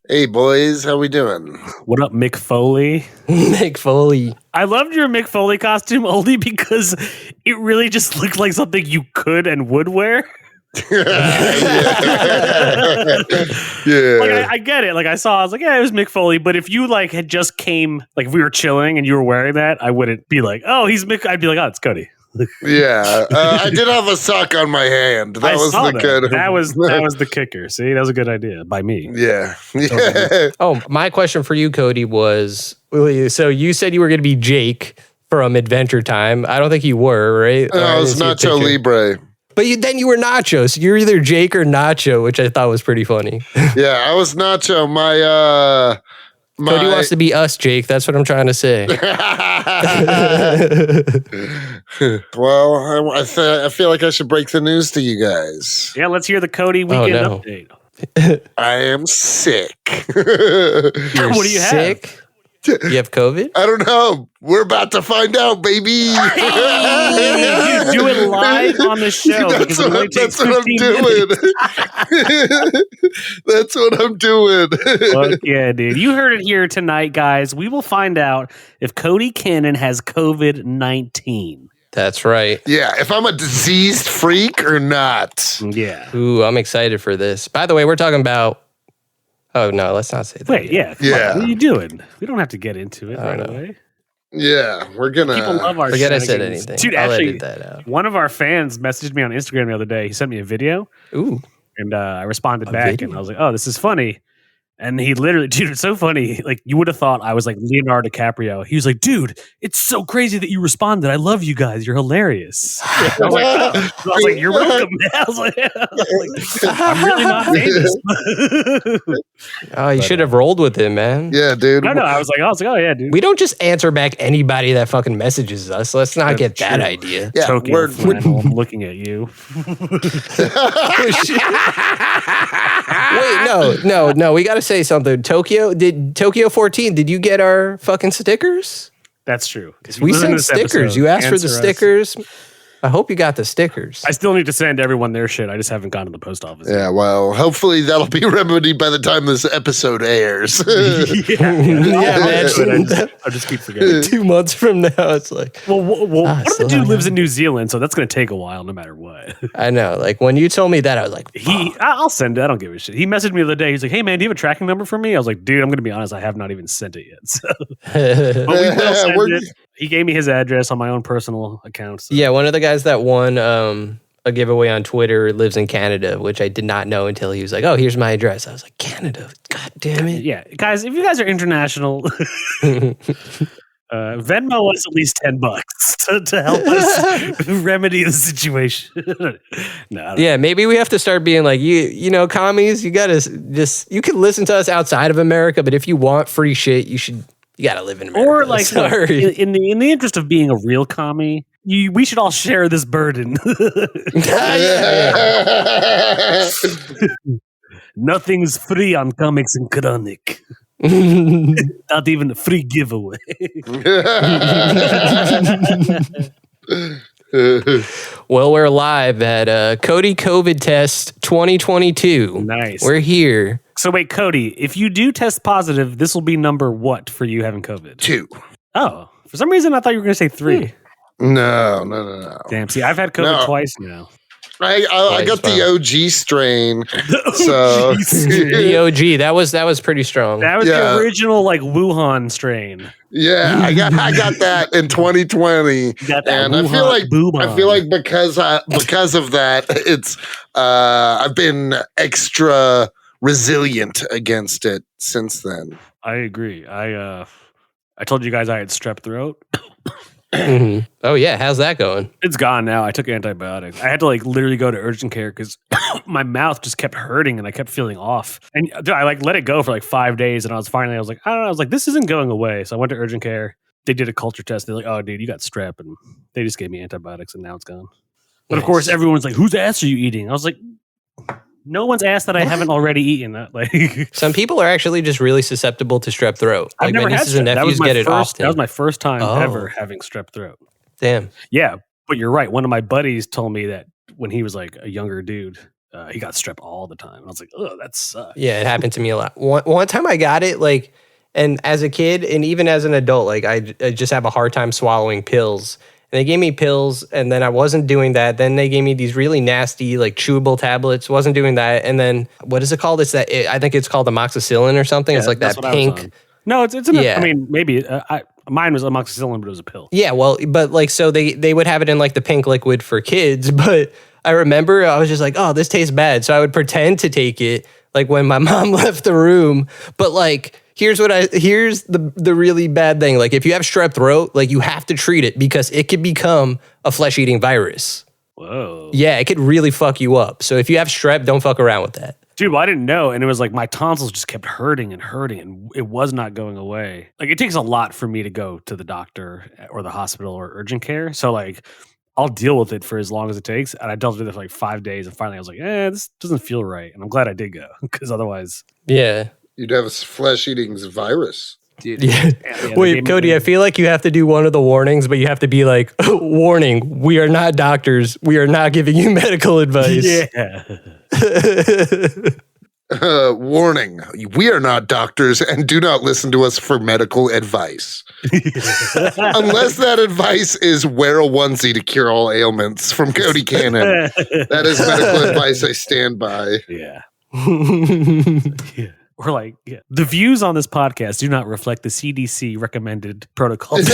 Hey, boys, how we doing? What up, Mick Foley? Mick Foley. I loved your Mick Foley costume only because it really just looked like something you could and would wear. Yeah. Like I get it. Like I was like, yeah, it was Mick Foley. But if you like had just came, like if we were chilling and you were wearing that, I wouldn't be like, oh, he's Mick. I'd be like, oh, it's Cody. Yeah, I did have a sock on my hand. That was the good. That was the kicker. See, that was a good idea by me. Yeah. Oh, my question for you, Cody, was so you said you were going to be Jake from Adventure Time. I don't think you were, right? No, I was Nacho Libre. But then you were Nacho, so you're either Jake or Nacho, which I thought was pretty funny. Yeah, I was Nacho. Cody wants to be us, Jake. That's what I'm trying to say. Well, I feel like I should break the news to you guys. Yeah, let's hear the Cody weekend update. I am sick. What do you sick? have? You have COVID? I don't know. We're about to find out, baby. You do it live on the show. That's what I'm doing. That's what I'm doing. Fuck yeah, dude. You heard it here tonight, guys. We will find out if Cody Cannon has COVID-19. That's right. Yeah, if I'm a diseased freak or not. Yeah. Ooh, I'm excited for this. By the way, we're talking about... Oh, no, let's not say that. Wait, yeah. Yeah. What are you doing? We don't have to get into it right away. Yeah, we're gonna... People love our Forget I said anything. Dude, I'll actually, edit that out. one of our fans messaged me on Instagram the other day. He sent me a video. Ooh. And I responded back and I was like, oh, this is funny. And he literally, dude, it's so funny. Like, you would have thought I was like Leonardo DiCaprio. He was like, dude, it's so crazy that you responded. I love you guys. You're hilarious. I was like, you're welcome. I was like, I'm really not famous. Oh, you should have rolled with him, man. Yeah, dude. No, I was like, oh, yeah, dude. We don't just answer back anybody that fucking messages us. Let's not get that idea. Yeah, Tokyo flannel, I'm looking at you. Wait, no. We got to say something. Tokyo 14, did you get our fucking stickers? That's true. We sent stickers. You asked for the stickers. I hope you got the stickers. I still need to send everyone their shit. I just haven't gone to the post office. Yeah, well, hopefully that'll be remedied by the time this episode airs. Man. I just keep forgetting. 2 months from now, it's like... Well, what if the dude lives in New Zealand, so that's going to take a while no matter what. I know. Like, when you told me that, I was like... I'll send it. I don't give a shit. He messaged me the other day. He's like, hey, man, do you have a tracking number for me? I was like, dude, I'm going to be honest. I have not even sent it yet. So. But we will send it. He gave me his address on my own personal account. So. Yeah, one of the guys that won a giveaway on Twitter lives in Canada, which I did not know until he was like, oh, here's my address. I was like, Canada? God damn it. Yeah, guys, if you guys are international, Venmo us at least $10 to help us remedy the situation. Yeah, maybe we have to start being like, you know, commies, you got to you can listen to us outside of America, but if you want free shit, you got to live in America. Or like, look, in the interest of being a real commie, we should all share this burden. Nothing's free on Comics and Khandaq. Not even a free giveaway. Well, we're live at Cody Covid Test 2022. Nice. We're here. So wait, Cody, if you do test positive, this will be number what for you having COVID? 2. Oh, for some reason I thought you were going to say 3. No. Damn, see, I've had COVID twice now. I got the OG strain. So the OG, that was pretty strong. That was the original like Wuhan strain. Yeah, I got that in 2020, and I feel like because of that, it's I've been extra resilient against it since then. I agree. I told you guys I had strep throat. Mm-hmm. Oh yeah, how's that going? It's gone now. I took antibiotics. I had to like literally go to urgent care because my mouth just kept hurting and I kept feeling off. And I like let it go for like 5 days, and I was like, I don't know. I was like, this isn't going away. So I went to urgent care. They did a culture test. They're like, oh, dude, you got strep, and they just gave me antibiotics, and now it's gone. But of course, everyone's like, whose ass are you eating? I was like, no one's asked that I haven't already eaten that. Like, some people are actually just really susceptible to strep throat. I've Like never my had nieces and strep. nephews get it often. That was my first time ever having strep throat. Damn. Yeah, but you're right. One of my buddies told me that when he was like a younger dude, he got strep all the time. And I was like, oh, that sucks. Yeah, it happened to me a lot. One time I got it, like, and as a kid and even as an adult, like I just have a hard time swallowing pills. And they gave me pills, and then I wasn't doing that. Then they gave me these really nasty, like chewable tablets. Wasn't doing that. And then what is it called? I think it's called amoxicillin or something. It's like that pink. No, it's I mean, maybe mine was amoxicillin, but it was a pill. Yeah, well, but like so they would have it in like the pink liquid for kids. But I remember I was just like, oh, this tastes bad. So I would pretend to take it like when my mom left the room. But like. Here's the really bad thing. Like if you have strep throat, like you have to treat it because it could become a flesh-eating virus. Whoa. Yeah, it could really fuck you up. So if you have strep, don't fuck around with that. Dude, well, I didn't know. And it was like my tonsils just kept hurting and it was not going away. Like it takes a lot for me to go to the doctor or the hospital or urgent care. So like I'll deal with it for as long as it takes. And I dealt with it for like 5 days. And finally I was like, this doesn't feel right. And I'm glad I did go because otherwise. Yeah. You'd have a flesh-eating virus. Dude. Yeah. Wait, Cody, I feel like you have to do one of the warnings, but you have to be like, warning, we are not doctors. We are not giving you medical advice. Yeah. Warning, we are not doctors and do not listen to us for medical advice. Unless that advice is wear a onesie to cure all ailments from Cody Cannon. That is medical advice I stand by. Yeah. Yeah. Or like, the views on this podcast do not reflect the CDC recommended protocols. I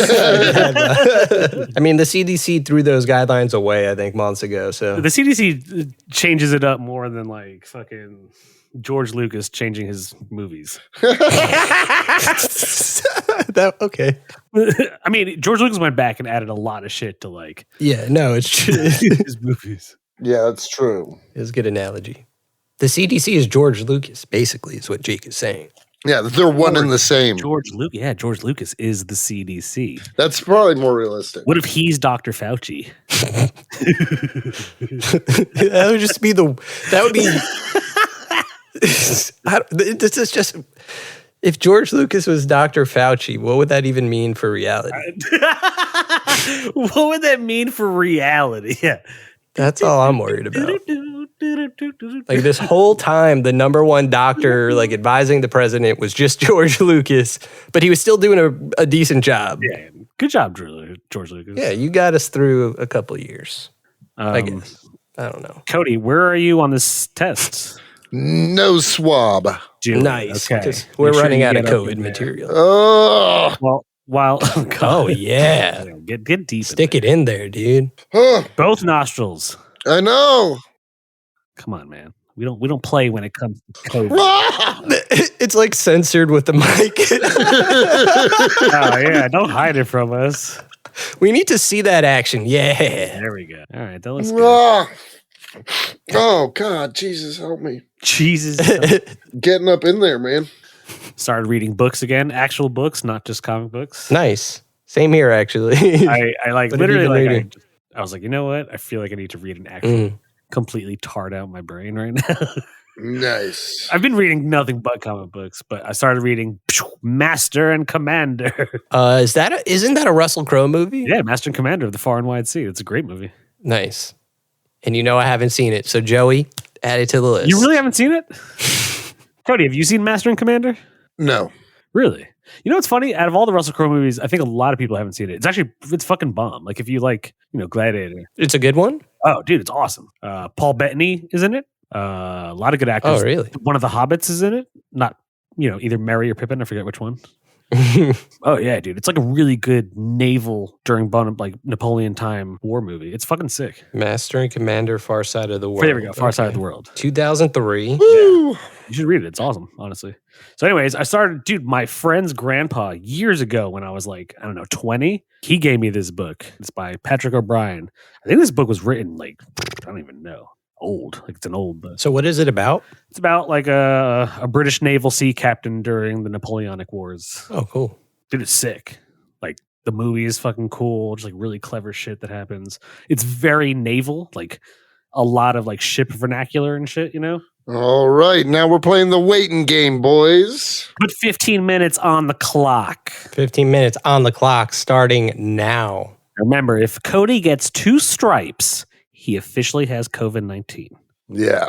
mean, the CDC threw those guidelines away, I think, months ago. So the CDC changes it up more than like fucking George Lucas changing his movies. Okay. I mean, George Lucas went back and added a lot of shit to like. Yeah, no, it's true. His movies. Yeah, that's true. It's a good analogy. The CDC is George Lucas, basically, is what Jake is saying. Yeah, they're one and the same. George Lucas is the CDC. That's probably more realistic. What if he's Dr. Fauci? That would just be this is just, if George Lucas was Dr. Fauci, what would that even mean for reality? What would that mean for reality? Yeah. That's all I'm worried about. Like this whole time, the number one doctor like advising the president was just George Lucas, but he was still doing a decent job. Yeah, good job, George Lucas. Yeah, you got us through a couple of years. I guess. I don't know. Cody, where are you on this test? No swab. Nice. Okay. We're running out of COVID material. Oh. Well, oh yeah. Get deep. Stick it in there, dude. Both nostrils. I know. Come on, man. We don't play when it comes to COVID. It's like censored with the mic. Oh yeah, don't hide it from us. We need to see that action. Yeah. There we go. All right, that looks good. Oh God, Jesus help me. Jesus. Getting up in there, man. Started reading books again, actual books, not just comic books. Nice. Same here, actually. I like literally like I was like, you know what? I feel like I need to read an actual completely tarred out my brain right now. Nice. I've been reading nothing but comic books, but I started reading Master and Commander. Isn't that a Russell Crowe movie? Yeah, Master and Commander of the Far and Wide Sea. It's a great movie. Nice. And you know I haven't seen it, so Joey, add it to the list. You really haven't seen it? Cody, have you seen Master and Commander? No. Really? You know what's funny? Out of all the Russell Crowe movies, I think a lot of people haven't seen it. It's fucking bomb. Like if you like, Gladiator. It's a good one? Oh, dude, it's awesome. Paul Bettany is in it. A lot of good actors. Oh, really? One of the Hobbits is in it. Not, either Merry or Pippin. I forget which one. Oh yeah, dude. It's like a really good naval during Napoleon time war movie. It's fucking sick. Master and Commander, Far Side of the World. There we go. Far Side of the World. 2003. Woo! Yeah. You should read it. It's awesome, honestly. So anyways, I started, dude, my friend's grandpa years ago when I was 20, he gave me this book. It's by Patrick O'Brien. I think this book was written I don't even know. Old. It's an old book. So what is it about? It's about a British naval sea captain during the Napoleonic Wars. Oh, cool. Dude, it's sick. The movie is fucking cool. Just really clever shit that happens. It's very naval, a lot of ship vernacular and shit, All right, now we're playing the waiting game, boys. Put 15 minutes on the clock. 15 minutes on the clock starting now. Remember, if Cody gets 2 stripes, he officially has COVID-19. Yeah.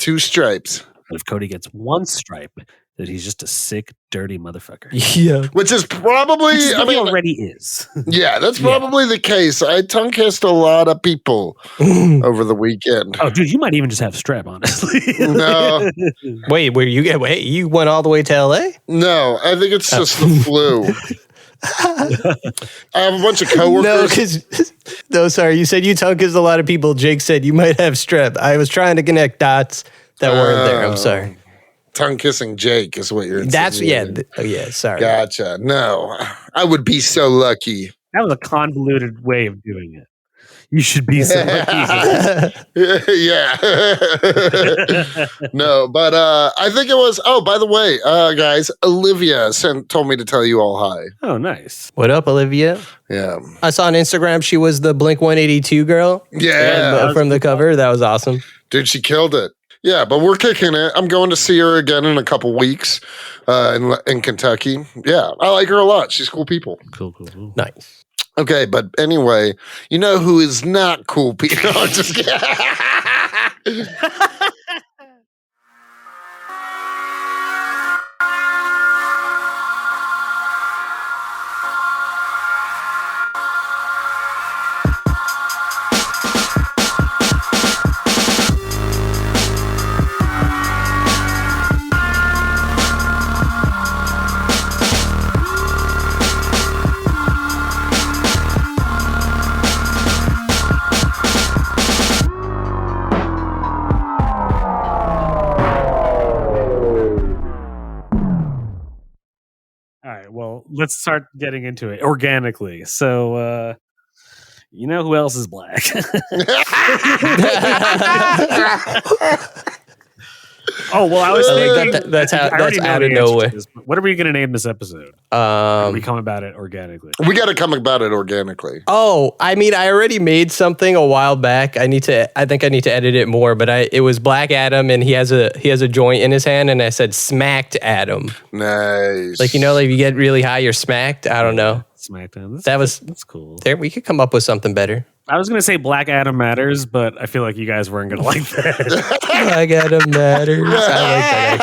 2 stripes. But if Cody gets 1 stripe, that he's just a sick, dirty motherfucker. Yeah. Which is probably, he already is. Yeah, that's probably the case. I tongue kissed a lot of people over the weekend. Oh, dude, you might even just have strep, honestly. No. Wait, you went all the way to LA? No, I think it's just the flu. I have a bunch of coworkers. Sorry, you said you tongue kissed a lot of people. Jake said you might have strep. I was trying to connect dots that weren't there. I'm sorry. Tongue kissing Jake is what you're. That's sorry. Gotcha. No, I would be so lucky. That was a convoluted way of doing it. You should be so lucky. Yeah. No, but I think it was. Oh, by the way, guys, Olivia told me to tell you all hi. Oh, nice. What up, Olivia? Yeah. I saw on Instagram she was the Blink 182 girl. Yeah. From the cover. That was awesome. Dude, she killed it. Yeah, but we're kicking it. I'm going to see her again in a couple weeks in Kentucky. Yeah, I like her a lot. She's cool people. Cool. Nice. Okay, but anyway, you know who is not cool people? No, I'm just kidding. Well, let's start getting into it organically. So, you know who else is black? Oh, well, I was thinking that's out of nowhere. What are we going to name this episode? We come about it organically. We got to come about it organically. Oh, I mean, I already made something a while back. I think I need to edit it more, but it was Black Adam, and he has a joint in his hand, and I said smacked Adam. Nice. Like, if you get really high, you're smacked. I don't know. Smackdown. That's cool. There, we could come up with something better. I was going to say Black Adam Matters, but I feel like you guys weren't going to like that. Black Adam Matters. I like that,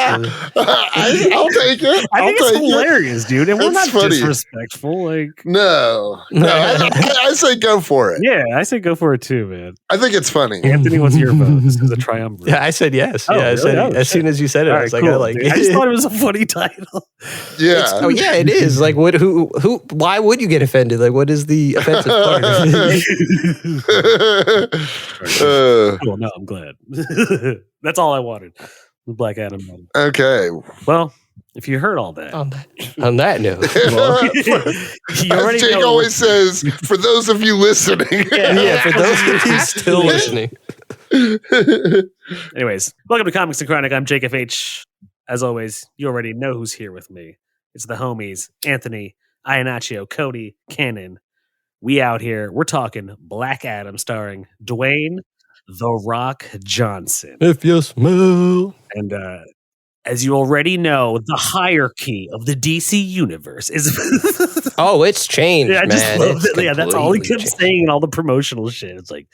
actually. I'll take it. I think it's hilarious, dude. And we're not disrespectful. No. I say go for it. Yeah, I say go for it too, man. I think it's funny. Anthony, what's your vote? This is a triumvirate. Yeah, I said yes. Oh, yeah, I said really? as soon as you said it, I was like, cool, I like it. I just thought it was a funny title. Yeah. Yeah, it is. Like, who, why would you get offended? Like, what is the offensive part of it? Cool, no, I'm glad. That's all I wanted. Black Adam. Okay. Well, if you heard all that. On that note. Well, you already as Jake know. Always says, for those of you listening. Yeah, for those of you still listening. Anyways, welcome to Comics and Chronic. I'm Jake FH. As always, you already know who's here with me. It's the homies, Anthony, Iannaccio, Cody, Cannon. We out here. We're talking Black Adam starring Dwayne "The Rock" Johnson. If you smell. And as you already know, the hierarchy of the DC universe is... Oh, it's changed, I just man. love it. Yeah, that's all he kept saying in all the promotional shit. It's like,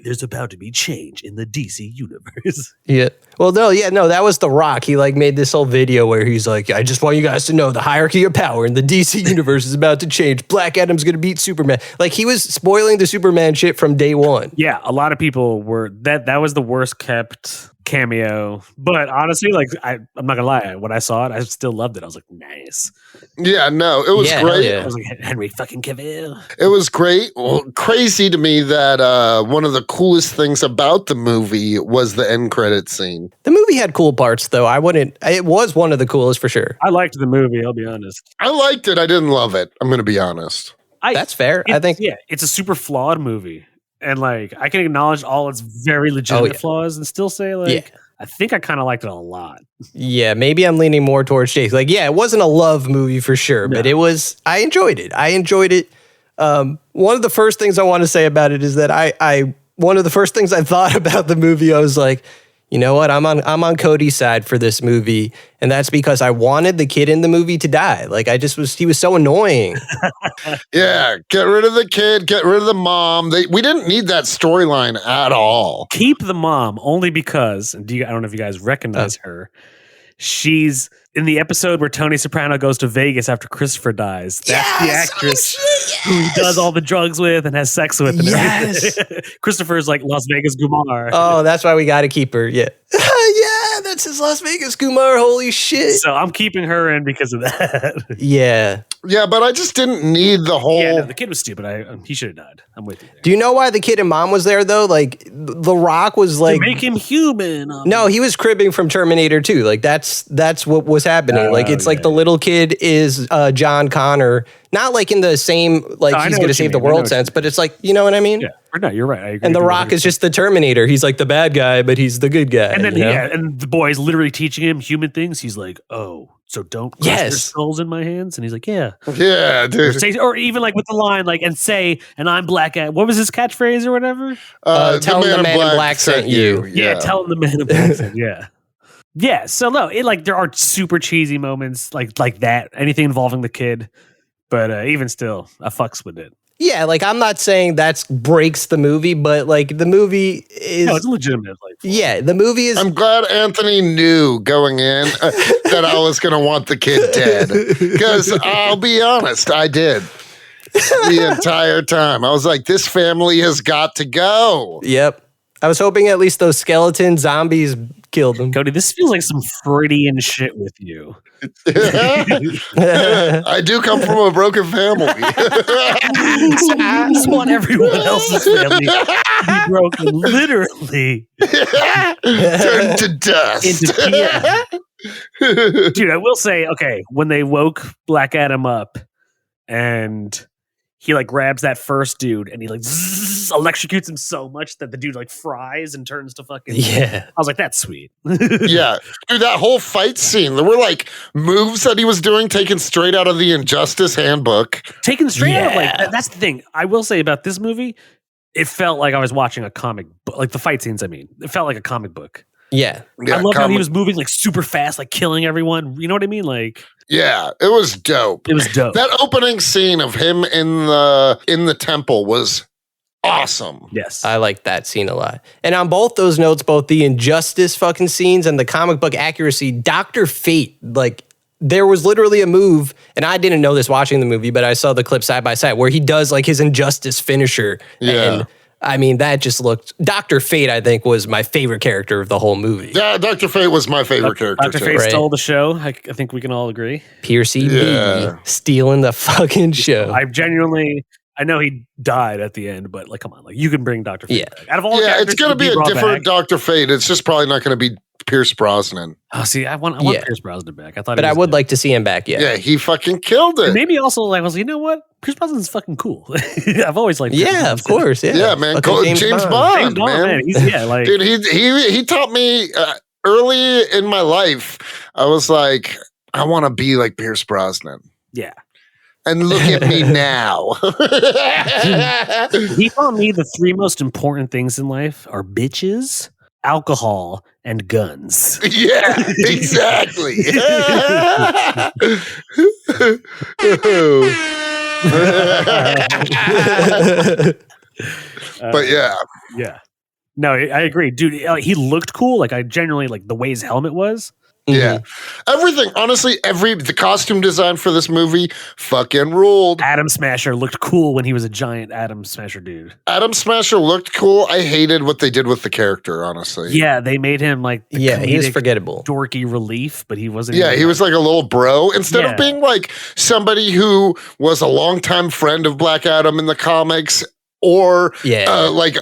there's about to be change in the DC universe. Yeah. Well, no, that was The Rock. He made this whole video where he's like, I just want you guys to know the hierarchy of power in the DC universe is about to change. Black Adam's going to beat Superman. Like, he was spoiling the Superman shit from day one. Yeah, a lot of people were, that was the worst kept cameo. But honestly, I'm not gonna lie, when I saw it, I still loved it. I was like, nice. Yeah, no, it was great. Yeah. I was like, Henry fucking Cavill. It was great. Well, crazy to me that one of the coolest things about the movie was the end credit scene. The movie had cool parts, though. It was one of the coolest for sure. I liked the movie, I'll be honest. I liked it. I didn't love it. I'm going to be honest. That's fair. I think. Yeah, it's a super flawed movie. And I can acknowledge all its very legitimate flaws and still say I think I kind of liked it a lot. Yeah, maybe I'm leaning more towards Jake. It wasn't a love movie for sure, but I enjoyed it. One of the first things I want to say about it is that one of the first things I thought about the movie, I was like, you know what? I'm on Cody's side for this movie, and that's because I wanted the kid in the movie to die. Like he was so annoying. Yeah, get rid of the kid, get rid of the mom. We didn't need that storyline at all. Keep the mom only because, I don't know if you guys recognize her. She's in the episode where Tony Soprano goes to Vegas after Christopher dies. That's the actress who he does all the drugs with and has sex with. And everything. Christopher's like Las Vegas Gumar. Oh, that's why we got to keep her. Yeah. Yeah, that's his Las Vegas Gumar. Holy shit. So I'm keeping her in because of that. Yeah. Yeah, but I just didn't need the whole... Yeah, no, the kid was stupid. He should have died. I'm with you there. Do you know why the kid and mom was there, though? Like, The Rock was like... To make him human. No, he was cribbing from Terminator 2. Like, that's what was happening. Like, it's like the little kid is John Connor. Not like in the same, like, he's going to save the world sense, but it's like, you know what I mean? Yeah. No, you're right. I agree. And The Rock is just the Terminator. He's like the bad guy, but he's the good guy. And then, and the boy's literally teaching him human things. He's like, oh... So don't crush your skulls in my hands. And he's like, yeah. Yeah, dude. Or even like with the line, like, and say, and I'm black. What was his catchphrase or whatever? Tell him the man in black sent you. Yeah, tell him the man in black sent you. Yeah. Yeah. So no, there are super cheesy moments like that. Anything involving the kid. But even still, I fucks with it. Yeah, like I'm not saying that breaks the movie, but like the movie is... No, it's legitimate. Yeah, the movie is... I'm glad Anthony knew going in that I was going to want the kid dead. Because I'll be honest, I did. The entire time. I was like, this family has got to go. Yep. I was hoping at least those skeleton zombies killed them. Cody, this feels like some Freudian shit with you. I do come from a broken family. I just want everyone else's family to be broken, literally. Turned to dust. Dude, I will say, okay, when they woke Black Adam up and he like grabs that first dude and he like electrocutes him so much that the dude like fries and turns to fucking... Yeah. I was like, that's sweet. Yeah. Dude, that whole fight scene, there were like moves that he was doing taken straight out of the Injustice handbook. Taken straight out of like... That's the thing. I will say about this movie, it felt like I was watching a comic book. Like the fight scenes, I mean. It felt like a comic book. Yeah. I love how he was moving like super fast, like killing everyone. You know what I mean? Like... Yeah, it was dope. It was dope. That opening scene of him in the temple was awesome. Yes. I like that scene a lot. And on both those notes, both the Injustice fucking scenes and the comic book accuracy, Dr. Fate, like there was literally a move, and I didn't know this watching the movie, but I saw the clip side by side where he does like his Injustice finisher. Yeah. And I mean, that just looked... Dr. Fate, I think, was my favorite character of the whole movie. Yeah, Dr. Fate was my favorite character. Dr. Fate stole the show. I think we can all agree. Pierce B. Stealing the fucking show. I know he died at the end, but like, come on, like you can bring Dr. Fate back. Out of all it's going to be a different Dr. Fate. It's just probably not going to be Pierce Brosnan. Oh, see, I want Pierce Brosnan back. But I would like to see him back. Yeah. Yeah, he fucking killed it. And maybe also like I was like, you know what? Pierce Brosnan's fucking cool. I've always liked. Yeah, of course. Yeah, yeah, man. James Bond, man. Dude, he taught me early in my life. I was like, I want to be like Pierce Brosnan. Yeah. And look at me now. He taught me the three most important things in life are bitches, alcohol, and guns. Yeah, exactly. But yeah. No, I agree, dude. He looked cool. Like I genuinely like the way his helmet was. Yeah. Everything, honestly, the costume design for this movie fucking ruled. Atom Smasher looked cool when he was a giant Atom Smasher dude. Atom Smasher looked cool. I hated what they did with the character, honestly. Yeah, they made him like he was forgettable. Dorky relief, but he wasn't. Yeah, he was like a little bro. Instead of being like somebody who was a longtime friend of Black Adam in the comics, or like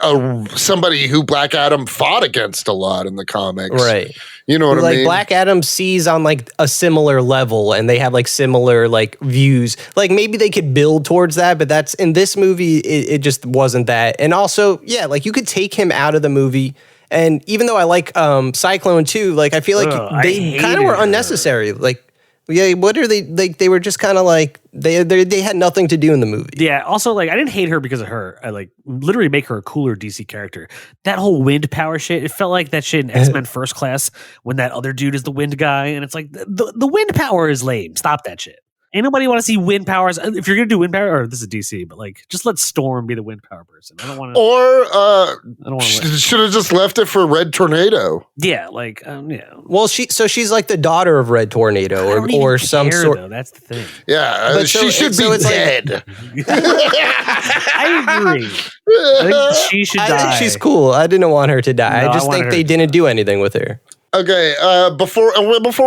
somebody who Black Adam fought against a lot in the comics. Right. You know what I mean? Like Black Adam sees on like a similar level and they have like similar like views. Like maybe they could build towards that, but that's in this movie, it just wasn't that. And also, yeah, like you could take him out of the movie. And even though I like Cyclone too, like I feel like they kind of were unnecessary. Like Yeah, what are they like? They were just kind of like they had nothing to do in the movie. Yeah. Also, like I didn't hate her because of her. I like literally make her a cooler DC character. That whole wind power shit. It felt like that shit in X-Men First Class when that other dude is the wind guy, and it's like the wind power is lame. Stop that shit. Ain't nobody want to see wind powers. If you're gonna do wind power, or this is DC, but like just let Storm be the wind power person. I don't want to. Or I don't want to. should have just left it for Red Tornado. Yeah, like yeah. Well, she's like the daughter of Red Tornado, or some sort. Though. That's the thing. Yeah, she should be dead. I agree. I think she should die. I think she's cool. I didn't want her to die. No, I just think they didn't do anything with her. Okay, before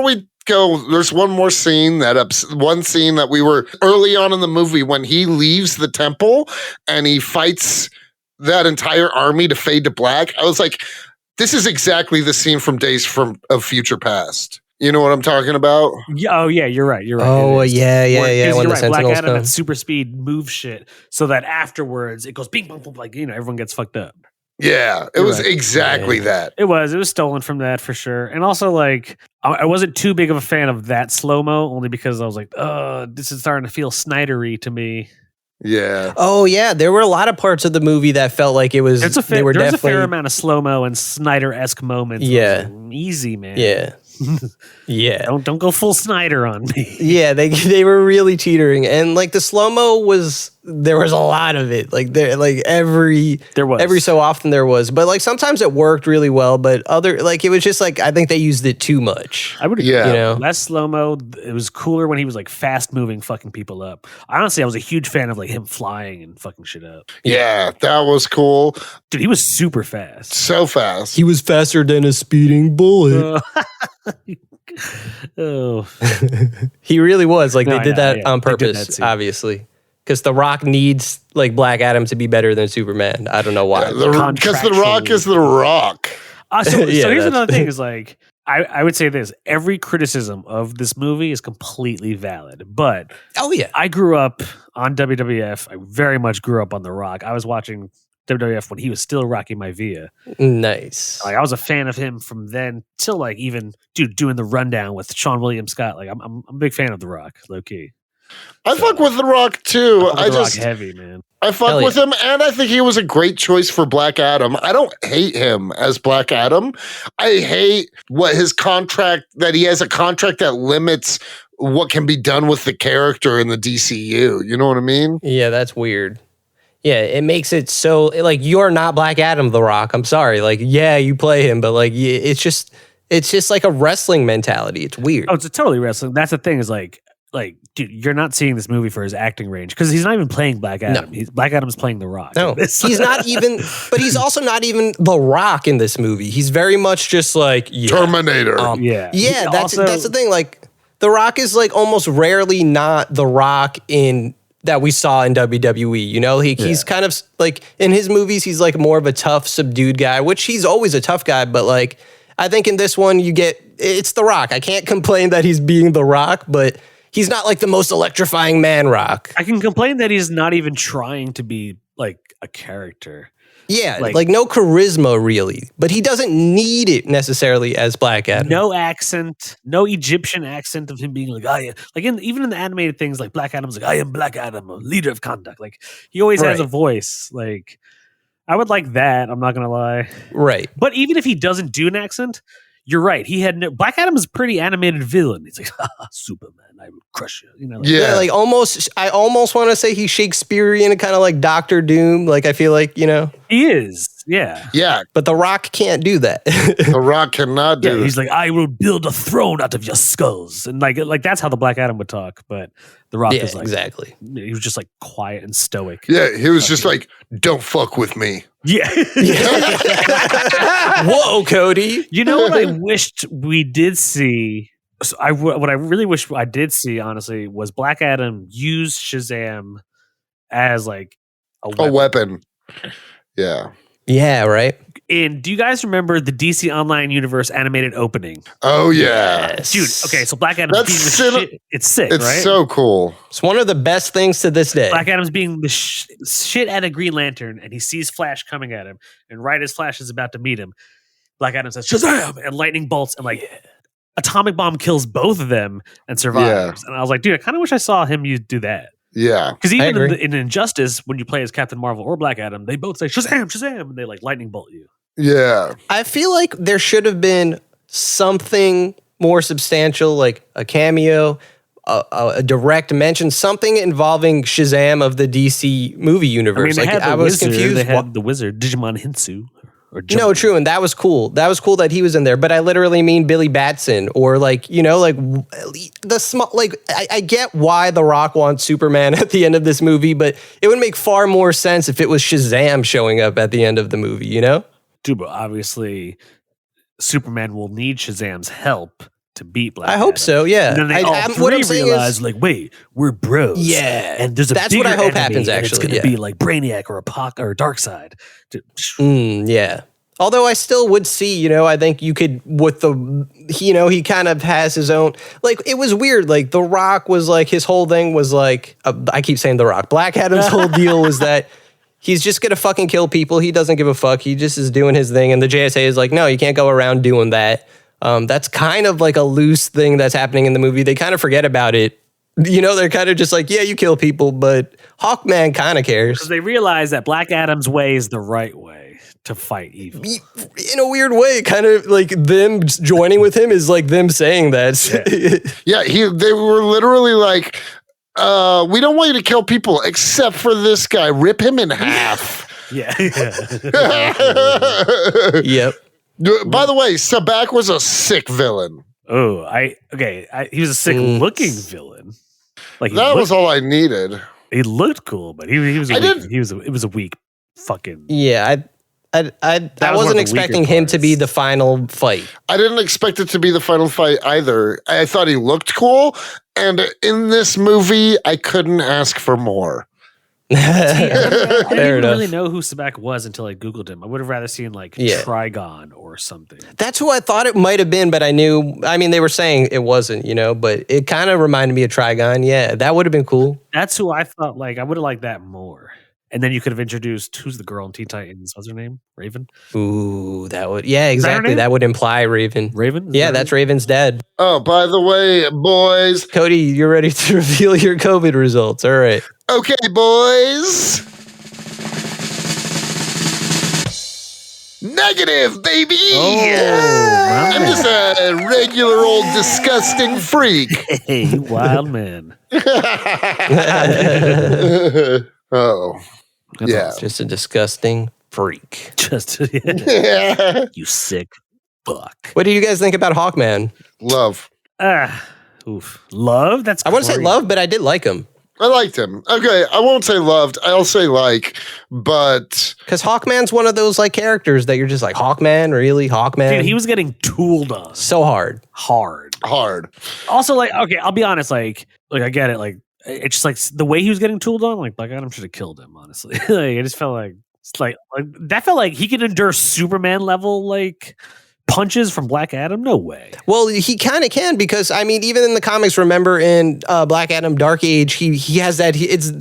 we go, there's one more scene that we were early on in the movie when he leaves the temple and he fights that entire army to fade to black. I was like, this is exactly the scene from Days of Future Past. You know what I'm talking about? Yeah, oh yeah, you're right. Oh yeah. When the right, Black Adam come. at super speed move shit, so that afterwards it goes bing bong boom, like everyone gets fucked up. Yeah, it was exactly that. It was stolen from that for sure. And also, like, I wasn't too big of a fan of that slow-mo, only because I was like, this is starting to feel Snydery to me. Yeah. Oh, yeah. There were a lot of parts of the movie that felt like it was... There's a fair amount of slow-mo and Snyder-esque moments. Yeah. Like, easy, man. Yeah. Yeah. Don't go full Snyder on me. Yeah, they were really teetering. And, like, the slow-mo there was a lot of it. Like every so often there was, but like sometimes it worked really well, but it was just like I think they used it too much. I would agree. Yeah. Less slow mo. It was cooler when he was like fast moving, fucking people up. Honestly, I was a huge fan of like him flying and fucking shit up. Yeah, that was cool. Dude, he was super fast. So fast. He was faster than a speeding bullet. Oh, he really was. Like they did that on purpose, obviously. Because The Rock needs like Black Adam to be better than Superman. I don't know why. Because The Rock is The Rock. So here's another thing: is like I would say this: every criticism of this movie is completely valid. But I grew up on WWF. I very much grew up on The Rock. I was watching WWF when he was still Rocky Maivia. Nice. Like I was a fan of him from then till like even doing the rundown with Sean William Scott. Like I'm a big fan of The Rock, low key. I fuck with The Rock too. I just heavy, man. I fuck with him, and I think he was a great choice for Black Adam. I don't hate him as Black Adam. I hate his contract, that he has a contract that limits what can be done with the character in the DCU. You know what I mean? Yeah, that's weird. Yeah, it makes it so like you're not Black Adam, The Rock. I'm sorry. Like, yeah, you play him, but like it's just like a wrestling mentality. It's weird. Oh, it's totally wrestling. That's the thing is like, dude, you're not seeing this movie for his acting range because he's not even playing Black Adam. No. Black Adam's playing The Rock. No, he's not even, but he's also not even The Rock in this movie. He's very much just like Terminator. Yeah, that's the thing. Like The Rock is like almost rarely not The Rock that we saw in WWE. You know, he's kind of like in his movies, he's like more of a tough, subdued guy, which he's always a tough guy. But like, I think in this one, it's The Rock. I can't complain that he's being The Rock, but he's not like the most electrifying man Rock. I can complain that he's not even trying to be like a character. Yeah, like no charisma really, but he doesn't need it necessarily as Black Adam. No accent, no Egyptian accent of him being like, even in the animated things, like Black Adam's like, I am Black Adam, a leader of Khandaq. Like he always has a voice. Like I would like that. I'm not gonna lie. Right. But even if he doesn't do an accent, you're right. He had Black Adam is a pretty animated villain. He's like, Superman, I will crush you. You know, like almost. I almost want to say he's Shakespearean and kind of like Doctor Doom. Like I feel like he is. Yeah. Yeah. But The Rock can't do that. The Rock cannot do. He's like, I will build a throne out of your skulls, and like that's how the Black Adam would talk. But The Rock is like exactly. He was just like quiet and stoic. Yeah, he was just like, don't fuck with me. Yeah. Whoa, Cody. You know what I wished we did see? So what I really wish I did see, honestly, was Black Adam use Shazam as like a weapon. Yeah. Yeah, right. And do you guys remember the DC Online Universe animated opening? Oh yeah, dude. Okay, so Black Adam's being the shit. It's sick, it's right? It's so cool. It's one of the best things to this day. Black Adam's being the shit at a Green Lantern, and he sees Flash coming at him, and right as Flash is about to meet him, Black Adam says Shazam, and lightning bolts, and like atomic bomb kills both of them and survives. And I was like, dude, I kind of wish I saw him do that. Yeah. Because even in Injustice, when you play as Captain Marvel or Black Adam, they both say Shazam, Shazam, and they like lightning bolt you. Yeah. I feel like there should have been something more substantial, like a cameo, a direct mention, something involving Shazam of the DC movie universe. I mean, I was confused. They had the wizard, Digimon Hinsu. No, true, and that was cool. That was cool that he was in there. But I literally mean Billy Batson, or like, you know, like the small. Like I get why The Rock wants Superman at the end of this movie, but it would make far more sense if it was Shazam showing up at the end of the movie. You know, dude, but obviously Superman will need Shazam's help to beat Black Adam. I hope so, yeah. And then they all three realize, like, wait, we're bros. Yeah. And there's that's what I hope happens, actually. It's going to be like Brainiac or Darkseid. Yeah. Although I still would see, you know, I think you could, with the, you know, he kind of has his own, like, it was weird. Like, The Rock was like, his whole thing was like, I keep saying The Rock. Black Adam's whole deal was that he's just going to fucking kill people. He doesn't give a fuck. He just is doing his thing. And the JSA is like, no, you can't go around doing that. That's kind of like a loose thing that's happening in the movie. They kind of forget about it. You know, they're kind of just like, yeah, you kill people, but Hawkman kind of cares. Because they realize that Black Adam's way is the right way to fight evil. In a weird way, kind of like them joining with him is like them saying that. Yeah, they were literally like, we don't want you to kill people except for this guy. Rip him in half. Yeah. Yep. By the way, Sabak was a sick villain. Oh, he was a sick looking villain. Like that was all I needed. He looked cool, but it was a weak fucking. Yeah, I wasn't expecting him to be the final fight. I didn't expect it to be the final fight either. I thought he looked cool, and in this movie, I couldn't ask for more. I didn't really know who Sabak was until I Googled him. I would have rather seen like Trigon or something. That's who I thought it might have been, but I mean, they were saying it wasn't, you know, but it kind of reminded me of Trigon. Yeah, that would have been cool. That's who I thought, like, I would have liked that more. And then you could have introduced, who's the girl in Teen Titans? What's her name? Raven? Ooh, exactly. That would imply Raven. Raven? Yeah, that's Raven's dad. Oh, by the way, boys. Cody, you're ready to reveal your COVID results. All right. Okay, boys. Negative, baby. Oh, yeah. I'm just a regular old disgusting freak. Hey, you wild man. Oh, yeah. Just a disgusting freak. You sick fuck. What do you guys think about Hawkman? Love. Love? That's I wouldn't say love, but I did like him. I liked him. Okay, I won't say loved. I'll say like, but because Hawkman's one of those like characters that you're just like, Hawkman, really, Hawkman. Dude, he was getting tooled on so hard. Also, like, okay, I'll be honest. Like I get it. Like, it's just like the way he was getting tooled on. Like Black Adam should have killed him. Honestly, like I just felt like it's like that felt like he could endure Superman level like punches from Black Adam? No way. Well, he kind of can because I mean, even in the comics, remember in Black Adam Dark Age, he has that.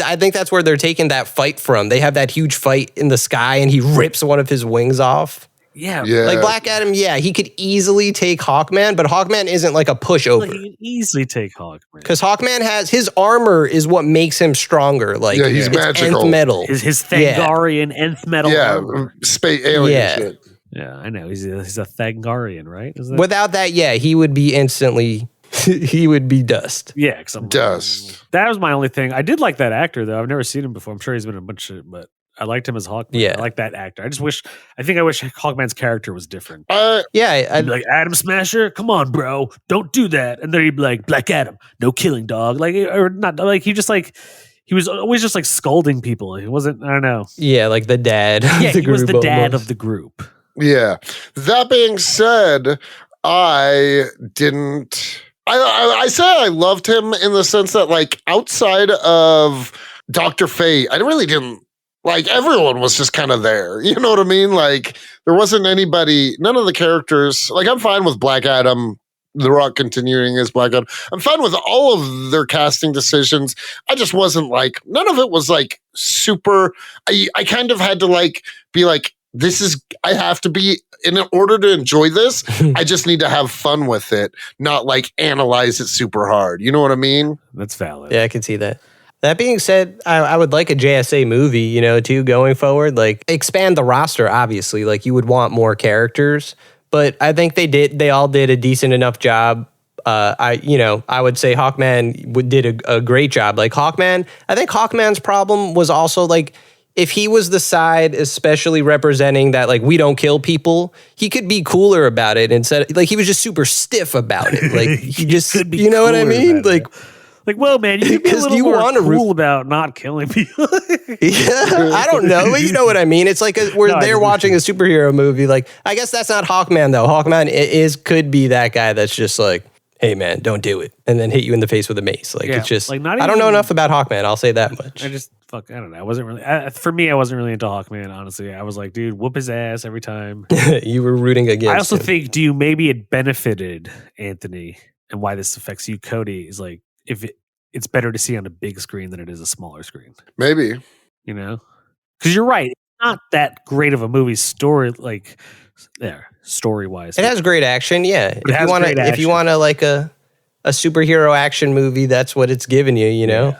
I think that's where they're taking that fight from. They have that huge fight in the sky, and he rips one of his wings off. Yeah. Like Black Adam, he could easily take Hawkman, but Hawkman isn't like a pushover. Like he can easily take Hawkman because Hawkman has his armor is what makes him stronger. Like he's magical. Nth metal. His Thangarian nth metal. Yeah, space alien shit. Yeah, I know. He's a Thangarian, right? Without that, he would be instantly. He would be dust. Yeah, dust. That was my only thing. I did like that actor though. I've never seen him before. I'm sure he's been in a bunch of, but I liked him as Hawkman. Yeah, I like that actor. I wish Hawkman's character was different. I'd be like, Adam Smasher, come on, bro, don't do that. And then he'd be like, Black Adam, no killing, dog. Like, or not like he was always just like scolding people. He wasn't. I don't know. Yeah, like the dad. Yeah, he was the dad of the group. Yeah. That being said, I didn't. I said I loved him in the sense that, like, outside of Dr. Fate, I really didn't. Like, everyone was just kind of there. You know what I mean? Like, there wasn't anybody, none of the characters. Like, I'm fine with Black Adam, The Rock continuing as Black Adam. I'm fine with all of their casting decisions. I just wasn't like, none of it was like super. I kind of had to like be like, I have to be, in order to enjoy this, I just need to have fun with it, not like analyze it super hard. You know what I mean? That's valid. Yeah, I can see that. That being said, I would like a JSA movie, too, going forward. Like, expand the roster, obviously. Like, you would want more characters. But I think they all did a decent enough job. I would say Hawkman did a great job. Like, Hawkman, I think Hawkman's problem was also, like, if he was the side especially representing that, like, we don't kill people, he could be cooler about it instead. Like, he was just super stiff about it. Like, he just, you know what I mean? Like, well, man, you could be a little more cool about not killing people. Yeah, I don't know. But you know what I mean? It's like they're watching a superhero movie. Like, I guess that's not Hawkman, though. Hawkman could be that guy that's just like, hey, man, don't do it. And then hit you in the face with a mace. Like, it's just, like, I don't know enough about Hawkman. I'll say that much. I don't know. I wasn't really, for me, I wasn't really into Hawkman, honestly. I was like, dude, whoop his ass every time. You were rooting against I also him. think, maybe it benefited Anthony, and why this affects you, Cody, is like, if it's better to see on a big screen than it is a smaller screen. Maybe. Because you're right. It's not that great of a movie story-wise. It has great action, yeah. If you want like a superhero action movie, that's what it's giving you, Yeah.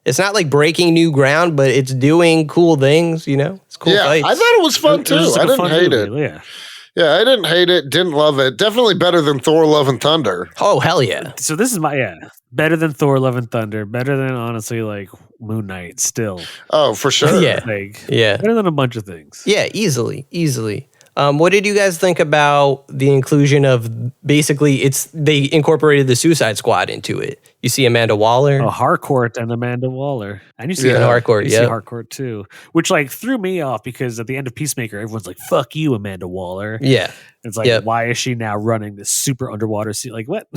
It's not like breaking new ground, but it's doing cool things, It's cool fights. I thought it was fun too. I didn't hate it. Yeah. Yeah, I didn't hate it. Didn't love it. Definitely better than Thor: Love and Thunder. Oh, hell yeah. So this is better than Thor: Love and Thunder. Better than, honestly, like, Moon Knight still. Oh, for sure. Yeah. Better than a bunch of things. Yeah, easily. What did you guys think about the inclusion of, basically, they incorporated the Suicide Squad into it? You see Amanda Waller. Harcourt and Amanda Waller. And you see Harcourt, you see Harcourt too. Which, like, threw me off because at the end of Peacemaker, everyone's like, fuck you, Amanda Waller. Yeah. It's like, why is she now running this super underwater scene? Like, what?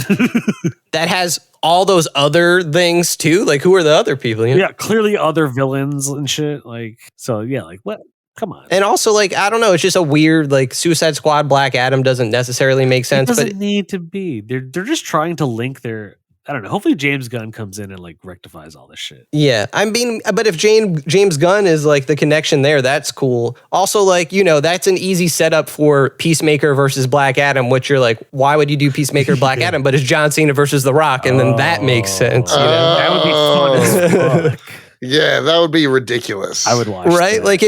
That has all those other things too? Like, who are the other people? Yeah, clearly other villains and shit. Like, so yeah, like, what? Come on. And also, like, I don't know, it's just a weird, like, Suicide Squad Black Adam doesn't necessarily make sense. It doesn't need to be. They're just trying to link their, I don't know. Hopefully James Gunn comes in and, like, rectifies all this shit. Yeah. But if James Gunn is, like, the connection there, that's cool. Also, like, that's an easy setup for Peacemaker versus Black Adam, which you're like, why would you do Peacemaker Black Adam? But it's John Cena versus The Rock, and then that makes sense. That would be fun as fuck. Yeah, that would be ridiculous. I would watch right? that. Like,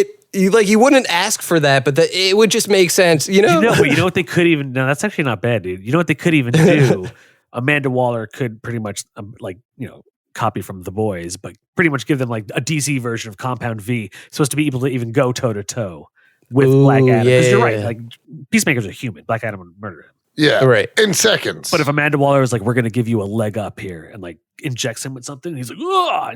you wouldn't ask for that, but it would just make sense, But you know what they could even, no, that's actually not bad, dude. You know what they could even do? Amanda Waller could pretty much, copy from The Boys, but pretty much give them, like, a DC version of Compound V, supposed to be able to even go toe to toe with Black Adam. Because you're right, like, Peacemaker's a human. Black Adam would murder him. Yeah, right. In seconds. But if Amanda Waller is like, we're going to give you a leg up here, and, like, injects him with something, he's like, oh,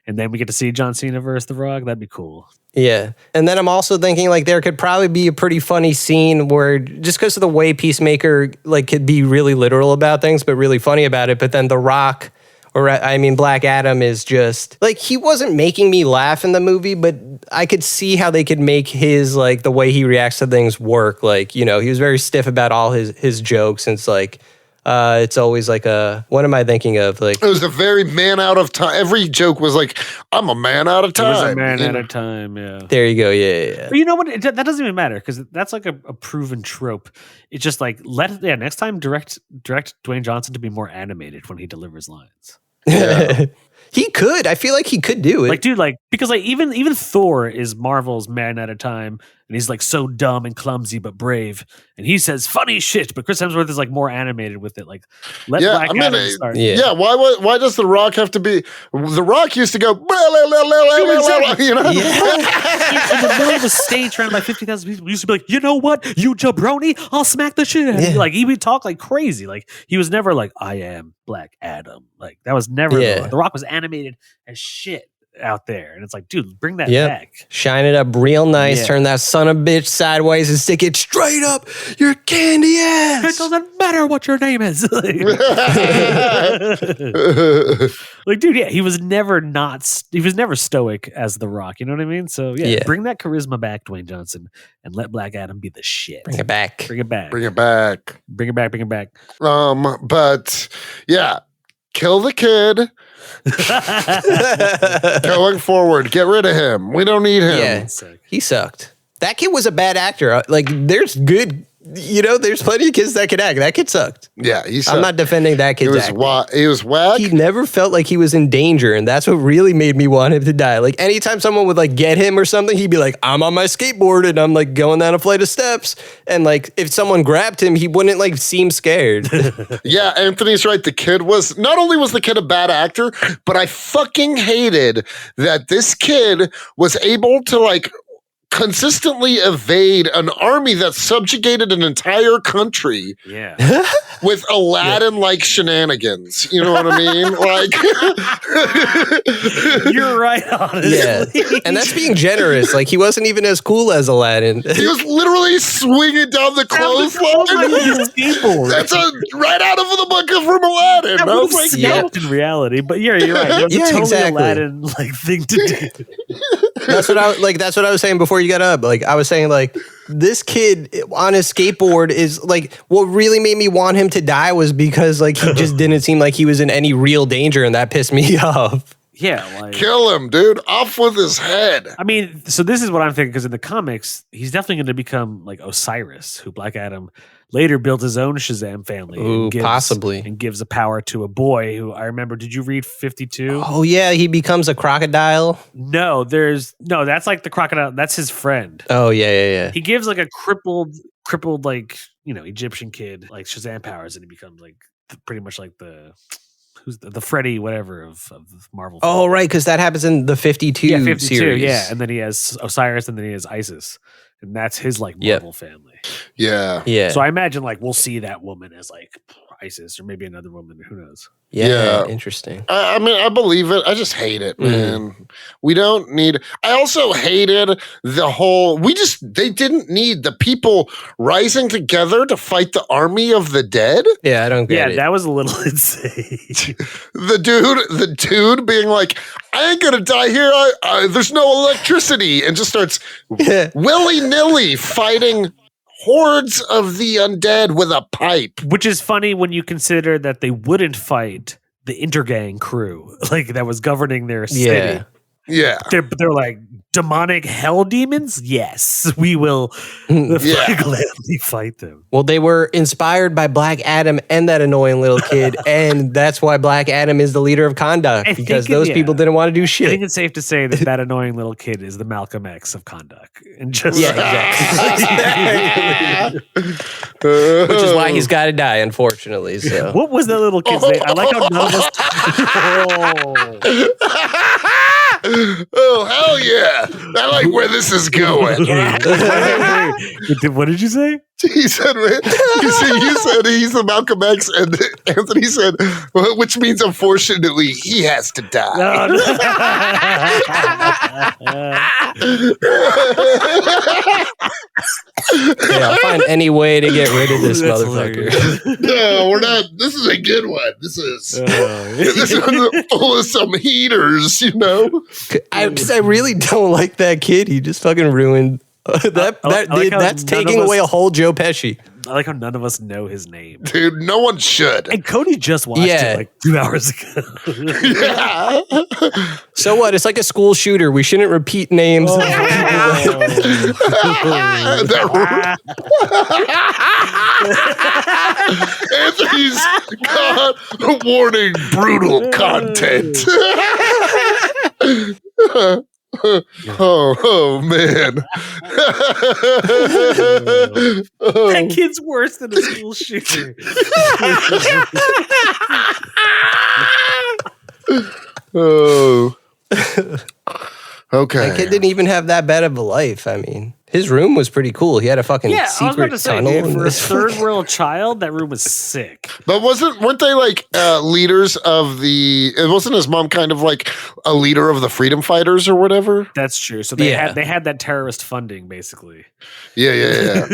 and then we get to see John Cena versus The Rock. That'd be cool. Yeah. And then I'm also thinking, like, there could probably be a pretty funny scene where, just because of the way Peacemaker, like, could be really literal about things, but really funny about it. But then The Rock, Black Adam is just, like, he wasn't making me laugh in the movie, but I could see how they could make his, like, the way he reacts to things work. Like, he was very stiff about all his jokes. And it's like, it's always like what am I thinking of? Like, it was a very man out of time. Every joke was like, I'm a man out of time. It was a man out of time, yeah. There you go, yeah. But you know what? That doesn't even matter, because that's like a proven trope. It's just like, next time direct Dwayne Johnson to be more animated when he delivers lines. Yeah. He could. I feel like he could do it. Like, dude, like, because, like, even Thor is Marvel's man at a time, and he's, like, so dumb and clumsy but brave, and he says funny shit. But Chris Hemsworth is, like, more animated with it. Like, let Black Adam start. Yeah. Why does The Rock have to be? The Rock used to go, blah, blah, blah, blah, blah, in the middle of a stage surrounded by 50,000 people. He used to be like, you know what, you jabroni, I'll smack the shit out of you. Like, he would talk like crazy. Like, he was never like, I am Black Adam. Like, that was never The Rock was animated as shit out there, and it's like, dude, bring that back, shine it up real nice, turn that son of a bitch sideways and stick it straight up your candy ass. It doesn't matter what your name is. Like, dude, he was never stoic as The Rock, you know what I mean? So bring that charisma back, Dwayne Johnson, and let Black Adam be the shit. Bring it back. But yeah, kill the kid. Going forward, get rid of him. We don't need him. Yeah, he sucked. that kid was a bad actor. Like, there's good, there's plenty of kids that could act. That kid sucked. Yeah, I'm not defending that kid's acting. He was whack. He never felt like he was in danger, and that's what really made me want him to die. Like, anytime someone would, like, get him or something, he'd be like, I'm on my skateboard, and I'm, like, going down a flight of steps. And, like, if someone grabbed him, he wouldn't, like, seem scared. Yeah, Anthony's right. The kid was, not only was the kid a bad actor, but I fucking hated that this kid was able to, like, consistently evade an army that subjugated an entire country. Yeah. With Aladdin-like shenanigans. You know what I mean? Like, you're right, honestly. Yeah. And that's being generous. Like, he wasn't even as cool as Aladdin. He was literally swinging down the clothesline. That's right out of the book from Aladdin. I was like, in reality, but you're right. It was a totally Aladdin-like thing to do. That's what I was saying before you got up. Like, I was saying, like, this kid on his skateboard is, like, what really made me want him to die was because, like, he just didn't seem like he was in any real danger, and that pissed me off. Yeah, like, kill him, dude. Off with his head. I mean, so this is what I'm thinking, because in the comics, he's definitely going to become like Osiris, who Black Adam later built his own Shazam family. Ooh, possibly. And gives the power to a boy who, I remember, did you read 52? Oh, yeah, he becomes a crocodile. No, that's like the crocodile. That's his friend. Oh, yeah. He gives like a crippled, like, Egyptian kid, like Shazam powers, and he becomes like pretty much like who's the Freddy whatever of Marvel. Oh, right, because that happens in the 52 series. Yeah, and then he has Osiris, and then he has Isis, and that's his like Marvel family. Yeah. So I imagine like we'll see that woman as like Isis, or maybe another woman. Who knows? Yeah. Interesting. I mean, I believe it. I just hate it, man. We don't need. I also hated the whole. They didn't need the people rising together to fight the army of the dead. Yeah, I don't get it. Yeah, that was a little insane. The dude being like, I ain't gonna die here. There's no electricity, and just starts willy nilly fighting hordes of the undead with a pipe. Which is funny when you consider that they wouldn't fight the Intergang crew, like that was governing their city. Yeah. They're like, demonic hell demons? Yes, we will gladly fight them. Well, they were inspired by Black Adam and that annoying little kid, and that's why Black Adam is the leader of Khandaq, because those people didn't want to do shit. I think it's safe to say that annoying little kid is the Malcolm X of Khandaq. And just exactly. Which is why he's got to die, unfortunately. So. What was that little kid's name? I like how none of us... Oh, hell yeah. I like where this is going. What did you say? He said, you said he's the Malcolm X, and Anthony said, well, which means, unfortunately, he has to die. No. Yeah, I'll find any way to get rid of this motherfucker. No, we're not. This is a good one. This is full of some heaters, I really don't like that kid. He just fucking ruined that's taking away a whole Joe Pesci. I like how none of us know his name. Dude, no one should. And Cody just watched it like 2 hours ago. Yeah. So what? It's like a school shooter. We shouldn't repeat names. Anthony's got warning, brutal content. Oh man. That kid's worse than a school shooter. Oh. Okay. That kid didn't even have that bad of a life. I mean, his room was pretty cool. He had a fucking secret tunnel. For a third world child, that room was sick. But weren't they like leaders of it wasn't his mom kind of like a leader of the freedom fighters or whatever? That's true. So they had that terrorist funding basically. Yeah.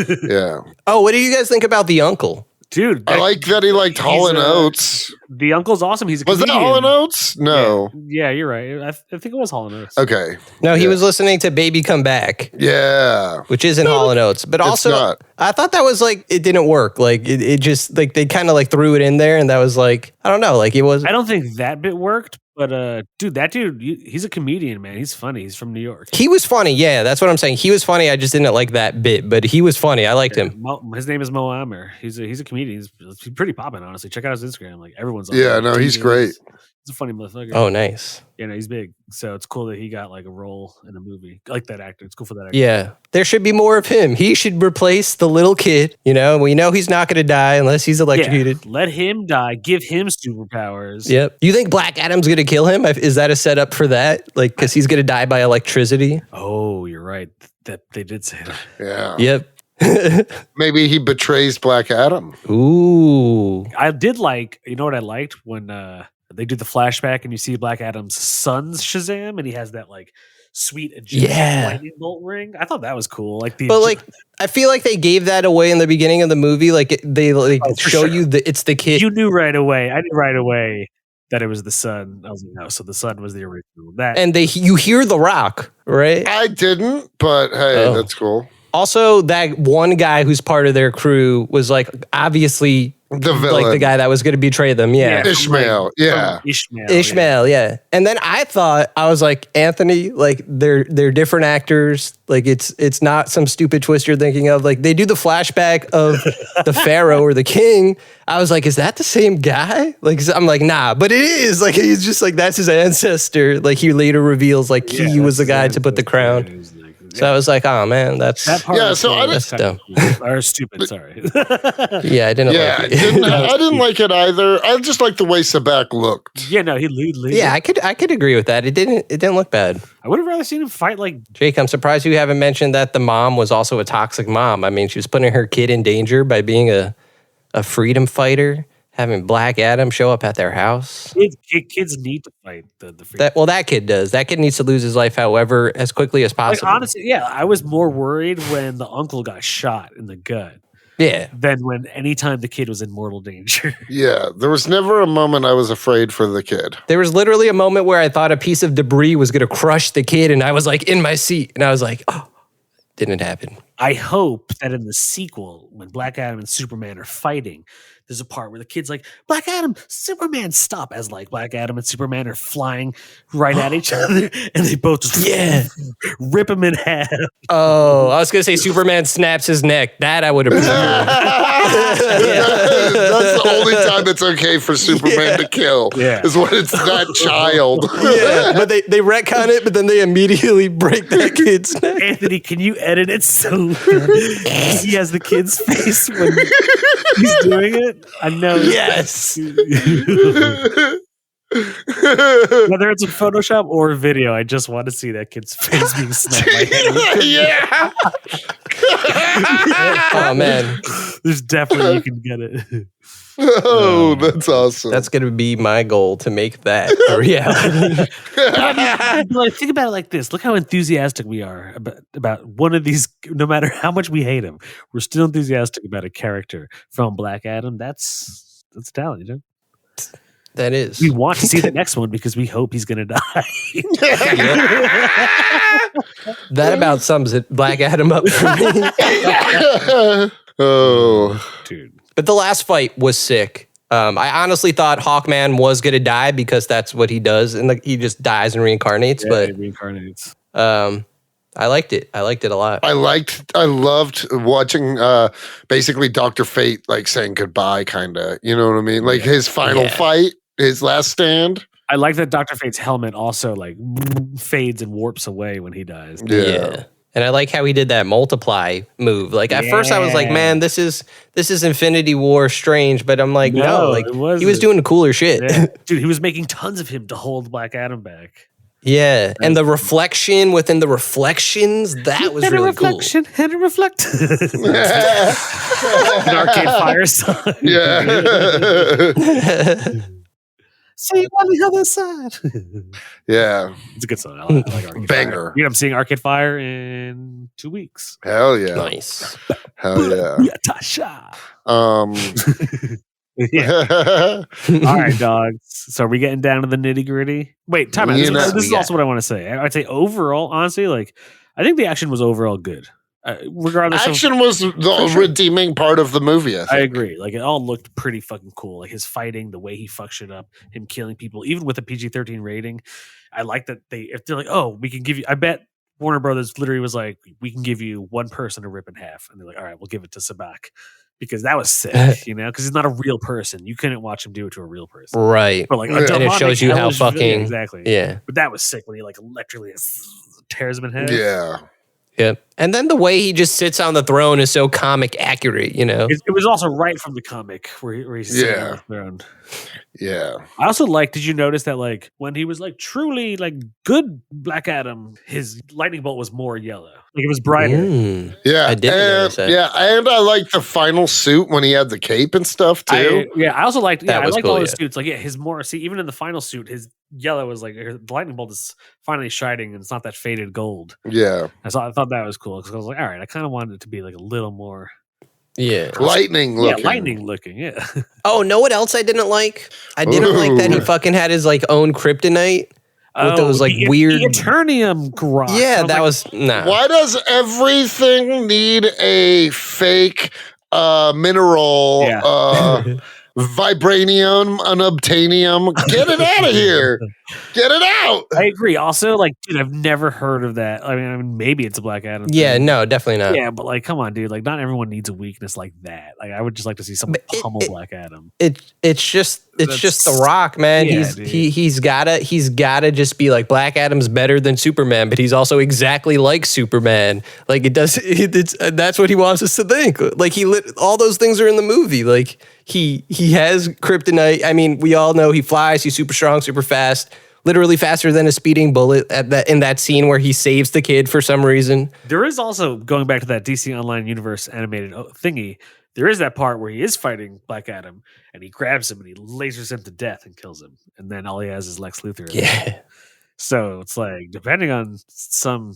Oh, what do you guys think about the uncle? Dude, I like that he liked Hall & Oates. The uncle's awesome. He's a comedian. Was that Hall & Oates? No. Yeah, you're right. I think it was Hall & Oates. Okay. No, he was listening to Baby Come Back. Yeah. Which isn't Hall & Oates. But also, I thought that was like, it didn't work. Like, it just, like, they kind of like threw it in there and that was like, I don't know, like it was. I don't think that bit worked, But dude, that dude, he's a comedian, man. He's funny. He's from New York. He was funny. Yeah, that's what I'm saying. He was funny. I just didn't like that bit, but he was funny. I liked him. His name is Mo Amer. He's a comedian. He's pretty popping, honestly. Check out his Instagram. Like everyone's on he's great. He's a funny motherfucker. Oh, nice. Yeah, no, he's big. So it's cool that he got like a role in a movie. I like that actor. It's cool for that actor. Yeah. There should be more of him. He should replace the little kid. You know, we know he's not going to die unless he's electrocuted. Yeah, let him die. Give him superpowers. Yep. You think Black Adam's going to kill him? Is that a setup for that? Like, because he's going to die by electricity? Oh, you're right. That they did say that. Yeah. Yep. Maybe he betrays Black Adam. Ooh. I did like, you know what I liked? When they do the flashback and you see Black Adam's son's Shazam and he has that like sweet Egyptian lightning bolt ring. I thought that was cool. I feel like they gave that away in the beginning of the movie. Like they show you that it's the kid. You knew right away. I knew right away that it was the son. I was like, no, so the son was the original. And you hear the rock, right? I didn't, but hey, that's cool. Also, that one guy who's part of their crew was like obviously the villain, like the guy that was going to betray them. Yeah, Ishmael. Ishmael. Yeah. And then I was like, Anthony, like they're different actors. Like it's not some stupid twist you're thinking of. Like they do the flashback of the pharaoh or the king. I was like, is that the same guy? Like I'm like, nah, but it is. Like he's just like that's his ancestor. Like he later reveals like he was the guy to put the crown. So I was like, oh man, that's dumb. Or stupid, sorry. Yeah, I didn't like it. I didn't like it either. I just like the way Sabak looked. Yeah, no, he yeah, I could agree with that. It didn't look bad. I would have rather seen him fight like Jake, I'm surprised you haven't mentioned that the mom was also a toxic mom. I mean, she was putting her kid in danger by being a freedom fighter. Having Black Adam show up at their house. Kids need to fight the freedom. That kid does. That kid needs to lose his life, however, as quickly as possible. Like, honestly, yeah, I was more worried when the uncle got shot in the gut. Yeah. Than when anytime the kid was in mortal danger. Yeah, there was never a moment I was afraid for the kid. There was literally a moment where I thought a piece of debris was going to crush the kid, and I was like in my seat, and I was like, oh, didn't happen. I hope that in the sequel, when Black Adam and Superman are fighting, there's a part where the kid's like, Black Adam, Superman, stop, as like Black Adam and Superman are flying right at each other, and they both just rip him in half. Oh, I was going to say Superman snaps his neck. That I would have That's the only time it's okay for Superman to kill, is when it's that child. Yeah, but they retcon it, but then they immediately break that kid's neck. Anthony, can you edit it so he has the kid's face when he's doing it? I know. Yes. Whether it's in Photoshop or video, I just want to see that kid's face being snapped by Yeah. Oh man, there's definitely you can get it. Oh, that's awesome. That's going to be my goal, to make that a reality. Like, think about it like this. Look how enthusiastic we are about one of these. No matter how much we hate him, we're still enthusiastic about a character from Black Adam. That's talent, you know? That is. We want to see the next one because we hope he's going to die. That about sums it, Black Adam, up for me. Oh. Dude. But the last fight was sick. I honestly thought Hawkman was going to die because that's what he does. And he just dies and reincarnates. Yeah, but he reincarnates. I liked it. I liked it a lot. I loved watching basically Dr. Fate like saying goodbye, kind of. You know what I mean? Like his final fight, his last stand. I like that Dr. Fate's helmet also like fades and warps away when he dies. Yeah. And I like how he did that multiply move. Like at first I was like, man, this is Infinity War strange, but I'm like, no, like he was doing cooler shit. Yeah. Dude, he was making tons of him to hold Black Adam back. Yeah, and the reflection within the reflections, that was really cool. And a reflect. An Arcade Fire song. Yeah. See you on the other side. Yeah. It's a good song. I like Arcade Banger. Fire. You know, I'm seeing Arcade Fire in 2 weeks. Hell yeah. Nice. Hell yeah. Tasha. Yeah. All right, dogs. So are we getting down to the nitty gritty? Wait, time out. This is also what I want to say. I'd say overall, honestly, like I think the action was overall good. Regardless, action was the redeeming part of the movie. I agree. Like it all looked pretty fucking cool. Like his fighting, the way he fucks shit up, him killing people, even with a PG-13 rating. I like that if they're like, oh, we can give you. I bet Warner Brothers literally was like, we can give you one person to rip in half, and they're like, all right, we'll give it to Sabak because that was sick, because he's not a real person. You couldn't watch him do it to a real person, right? But like, and it shows you how fucking exactly, But that was sick when he like electrically tears him in half. Yeah. Yep. And then the way he just sits on the throne is so comic accurate, It was also right from the comic where he's sitting on the throne. Yeah. I also did you notice that like when he was like truly like good Black Adam, his lightning bolt was more yellow. Like it was brighter. Yeah. I didn't notice that. Yeah, and I liked the final suit when he had the cape and stuff too. I also liked that. I liked cool, all his suits. Like his more even in the final suit, his yellow was like the lightning bolt is finally shining and it's not that faded gold. Yeah. I thought that was cool because I was like, all right, I kind of wanted it to be like a little more lightning looking. Yeah, lightning looking. Yeah. Oh, know what else I didn't like? I didn't like that he fucking had his like own kryptonite. With those like weird Eternium rocks. Yeah, that was nah. Why does everything need a fake mineral? Vibranium, unobtainium. Get it out of here. Get it out. I agree. Also, like, dude, I've never heard of that. I mean, maybe it's a Black Adam Yeah, thing. no, definitely not. Yeah, but like, come on, dude. Like, not everyone needs a weakness like that. Like, I would just like to see someone pummel Black Adam. It's just The Rock, man. Yeah, he's gotta just be like Black Adam's better than Superman, but he's also exactly like Superman. Like that's what he wants us to think. Like all those things are in the movie. Like he has kryptonite. I mean, we all know he flies. He's super strong, super fast. Literally faster than a speeding bullet in that scene where he saves the kid for some reason. There is also, going back to that DC Online Universe animated thingy, there is that part where he is fighting Black Adam and he grabs him and he lasers him to death and kills him. And then all he has is Lex Luthor. Yeah. So it's like, depending on some,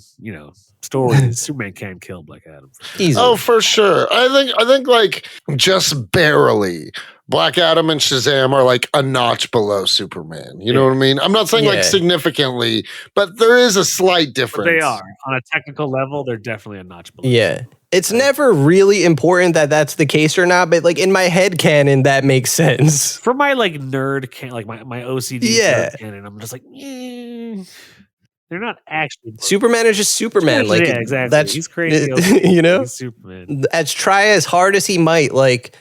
stories, Superman can kill Black Adam. Easily. Oh, for sure. I think like just barely. Black Adam and Shazam are like a notch below Superman. You know what I mean? I'm not saying like significantly, but there is a slight difference. But they are. On a technical level, they're definitely a notch below. Yeah. It's never really important that that's the case or not, but like in my head canon, that makes sense. For my like nerd like my OCD nerd canon, I'm just like, they're not actually. Superman is just Superman. Like, yeah, exactly. He's crazy. He's Superman. As try as hard as he might, like.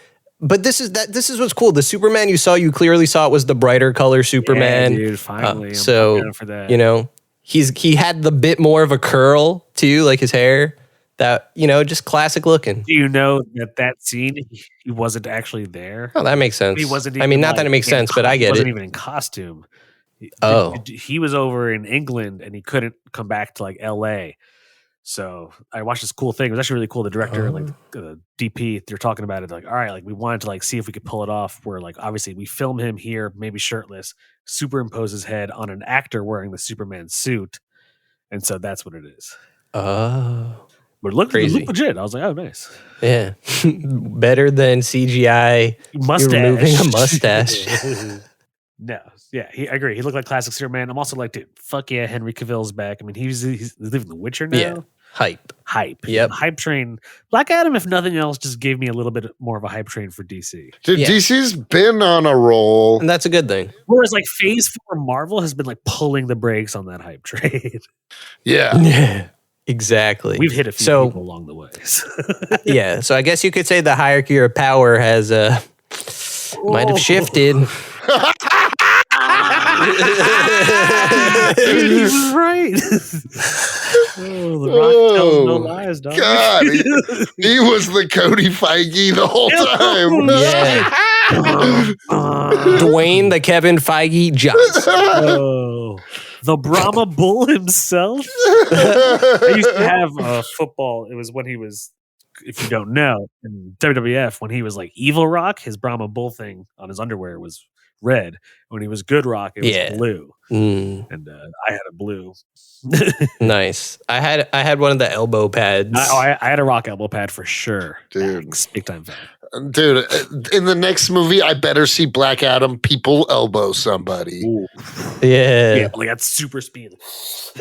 But this is what's cool. The Superman you clearly saw it was the brighter color Superman. Yeah, dude, finally. So for that. He had the bit more of a curl too, like his hair. That just classic looking. Do you know that scene he wasn't actually there? Oh, that makes sense. He wasn't. I mean, not that it makes sense, but I get it. He wasn't even in costume. He was over in England and he couldn't come back to like L.A. So I watched this cool thing. It was actually really cool. The director, like the DP, they're talking about it. Like, all right, like we wanted to like see if we could pull it off. Where like obviously we film him here, maybe shirtless, superimpose his head on an actor wearing the Superman suit, and so that's what it is. Oh, but it looked legit. I was like, oh, nice. Yeah, better than CGI. Mustache. Removing a mustache. No, yeah, I agree. He looked like classic Superman. I'm also like, dude, fuck yeah, Henry Cavill's back. I mean, he's living The Witcher now. Yeah. Hype. Yep. Hype train. Black Adam, if nothing else, just gave me a little bit more of a hype train for DC. Dude, DC's been on a roll. And that's a good thing. Whereas like Phase 4 Marvel has been like pulling the brakes on that hype train. Yeah. Exactly. We've hit a few people along the way. Yeah. So I guess you could say the hierarchy of power has might have shifted. Dude, he was right. The Rock tells no lies, dog. God, he was the Cody Feige the whole time. Dwayne the Kevin Feige Johnson. The Brahma Bull himself. I used to have football. It was when he was, if you don't know, in WWF, when he was like Evil Rock, his Brahma Bull thing on his underwear was red. When he was Good Rock, it was blue. And I had a blue. Nice. I had one of the elbow pads. I had a Rock elbow pad for sure. Dude. Big time fan. Dude, in the next movie, I better see Black Adam people elbow somebody. Ooh. Yeah. Like that's super speed.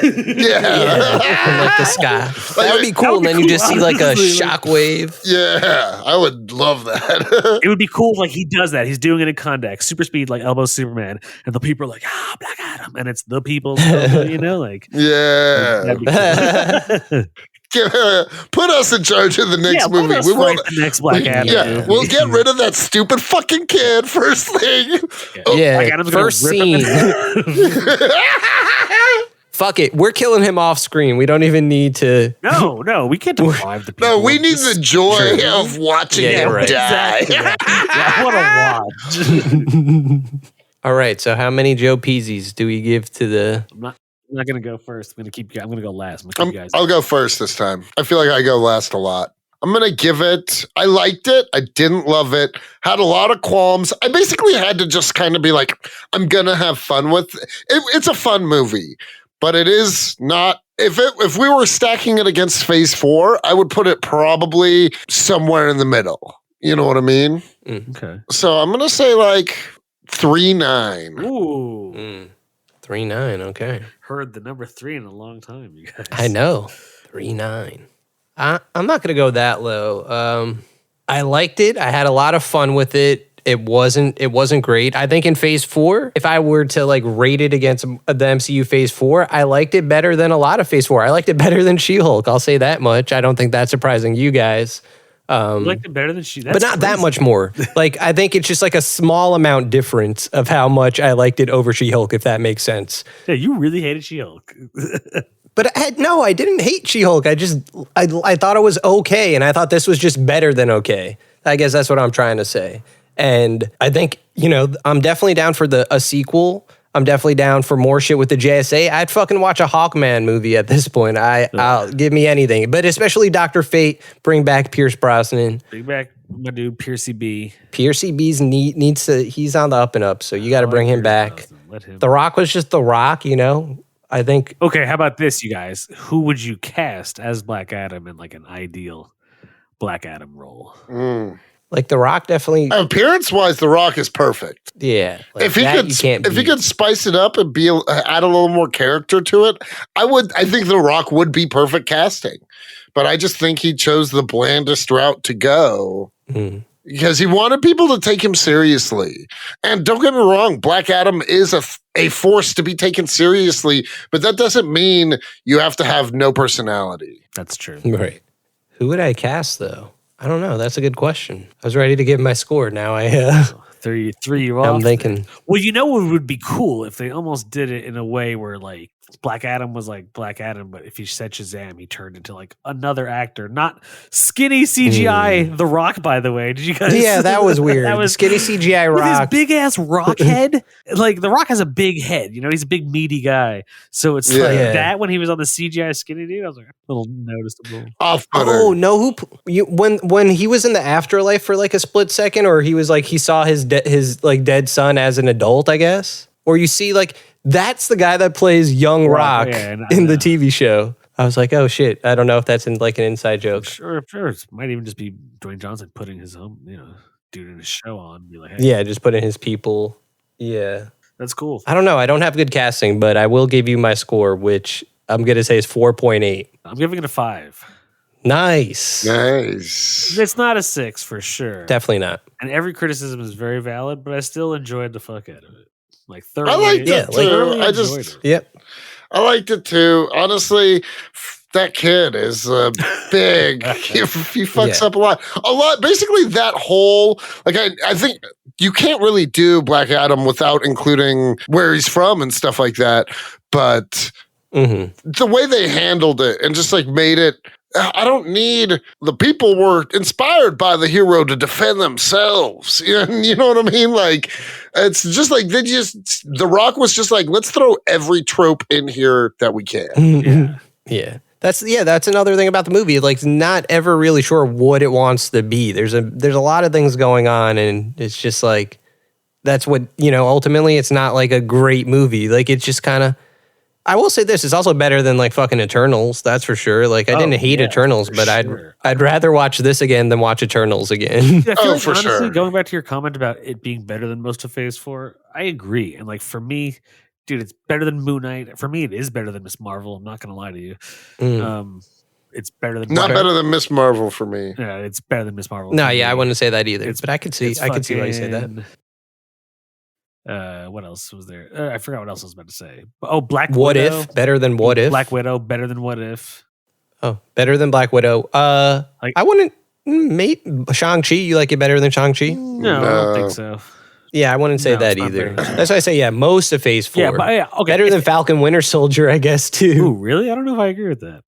Yeah. From like the sky. That would be cool. And then you just see like a shockwave. Yeah, I would love that. It would be cool if like he does that. He's doing it in Khandaq, super speed, like elbow Superman, and the people are like, Black Adam, and it's the people, you know, like yeah. Put us in charge of the next movie. We want the next Black Adam. Yeah, we'll get rid of that stupid fucking kid first thing. First scene. Fuck it, we're killing him off screen. We don't even need to. No, we can't deprive the people. No, we need the joy of watching him die. Exactly. I want to watch. All right, so how many Joe Peasies do we give to the? I'm not going to go first. I'm going to go last. I'll go first this time. I feel like I go last a lot. I'm going to give it, I liked it. I didn't love it. Had a lot of qualms. I basically had to just kind of be like, I'm going to have fun with it. It's a fun movie, but it is not. If we were stacking it against Phase 4, I would put it probably somewhere in the middle. You know what I mean? Okay. So I'm going to say like 3.9. Ooh. 3.9, okay. Heard the number 3 in a long time, you guys. I know. 3.9. I'm not going to go that low. I liked it. I had a lot of fun with it. It wasn't great. I think in Phase 4, if I were to like rate it against the MCU Phase 4, I liked it better than a lot of Phase 4. I liked it better than She-Hulk. I'll say that much. I don't think that's surprising you guys. You liked it better than She-Hulk? But not that much more. Like, I think it's just like a small amount difference of how much I liked it over She-Hulk, if that makes sense. Yeah, you really hated She-Hulk. But I didn't hate She-Hulk. I thought it was okay, and I thought this was just better than okay. I guess that's what I'm trying to say. And I think, I'm definitely down for a sequel. I'm definitely down for more shit with the JSA. I'd fucking watch a Hawkman movie at this point. I'll give me anything. But especially Dr. Fate, bring back Pierce Brosnan. Bring back my dude, Piercey B. Piercey B's needs to, he's on the up and up, so you got to bring him back. The Rock was just The Rock, I think. Okay, how about this, you guys? Who would you cast as Black Adam in like an ideal Black Adam role? Like The Rock definitely. Appearance-wise, The Rock is perfect. Yeah. Like if he could spice it up and add a little more character to it, I think The Rock would be perfect casting. But I just think he chose the blandest route to go. Because he wanted people to take him seriously. And don't get me wrong, Black Adam is a force to be taken seriously, but that doesn't mean you have to have no personality. That's true. Right. Who would I cast, though? I don't know. That's a good question. I was ready to give my score. Now I three you off. I'm thinking. Well, what would be cool if they almost did it in a way where like Black Adam was like Black Adam, but if he said Shazam, he turned into like another actor, not skinny CGI. The Rock, by the way, did you guys? Yeah, that was weird. That was skinny CGI Rock with his big ass rock head. Like The Rock has a big head, he's a big meaty guy. So it's like that when he was on the CGI skinny dude, I was like a little noticeable. Oh no! When he was in the afterlife for like a split second, or he was like he saw his dead son as an adult, I guess, or you see like. That's the guy that plays Young Rock in the TV show. I was like, oh shit. I don't know if that's like an inside joke. Sure. It might even just be Dwayne Johnson putting his own, dude in his show on. Be like, hey. Yeah, just putting his people. Yeah. That's cool. I don't know. I don't have good casting, but I will give you my score, which I'm going to say is 4.8. I'm giving it a 5. Nice. It's not a 6 for sure. Definitely not. And every criticism is very valid, but I still enjoyed the fuck out of it. Like thoroughly. I liked it too. I liked it too. Honestly, that kid is big. he fucks up a lot. Basically, that whole I think you can't really do Black Adam without including where he's from and stuff like that. But the way they handled it and just like made it. I don't need the people were inspired by the hero to defend themselves. You know what I mean? Like, it's just like The Rock was just like, let's throw every trope in here that we can. Yeah. That's another thing about the movie. Like, not ever really sure what it wants to be. There's a lot of things going on, and it's just like, that's what, ultimately it's not like a great movie. Like, it's just kind of, I will say this: it's also better than like fucking Eternals. That's for sure. Like I didn't hate Eternals, but I'd rather watch this again than watch Eternals again. Yeah, I feel like, honestly, sure. Going back to your comment about it being better than most of Phase 4, I agree. And like for me, dude, it's better than Moon Knight. For me, it is better than Miss Marvel. I'm not gonna lie to you. It's better than better than Miss Marvel for me. Yeah, it's better than Miss Marvel. No, I wouldn't say that either. But I could see why you say that. What else was there? I forgot what else I was about to say. Oh, Black What Widow. If? Better than What If? Black Widow, better than What If? Oh, better than Black Widow. I wouldn't, mate. Shang-Chi, you like it better than Shang-Chi? No, I don't think so. Yeah, I wouldn't say that either. That's why I say, most of Phase 4. Yeah, but okay. Better than Falcon Winter Soldier, I guess, too. Ooh, really? I don't know if I agree with that.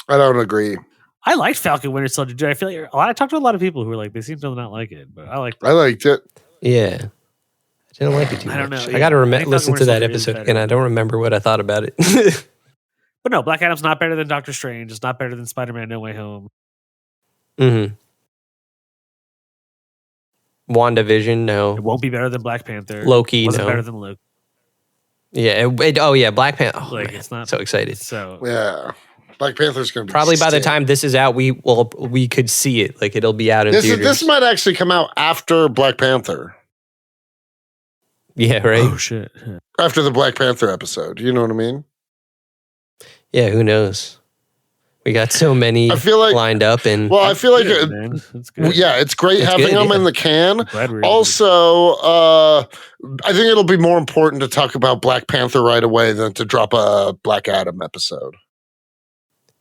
I don't agree. I liked Falcon Winter Soldier. Dude, I feel like I talked to a lot of people who were like, they seem to not like it, but I liked it. I liked it. Yeah. I didn't like it too much. I don't know. I got to listen to that episode again. I don't remember what I thought about it. But no, Black Adam's not better than Doctor Strange. It's not better than Spider-Man No Way Home. Mm-hmm. WandaVision, no. It won't be better than Black Panther. Loki, no. better than Loki. Yeah. Black Panther. Oh, like, man, it's not so excited. So yeah. Black Panther's going to be probably by the time this is out, we could see it. Like it'll be out in theaters. This might actually come out after Black Panther. Yeah, right. Oh shit! After the Black Panther episode, you know what I mean? Yeah, who knows? We got so many. I feel like lined up, and I feel like it's good. Yeah, it's great having them in the can. Also, I think it'll be more important to talk about Black Panther right away than to drop a Black Adam episode.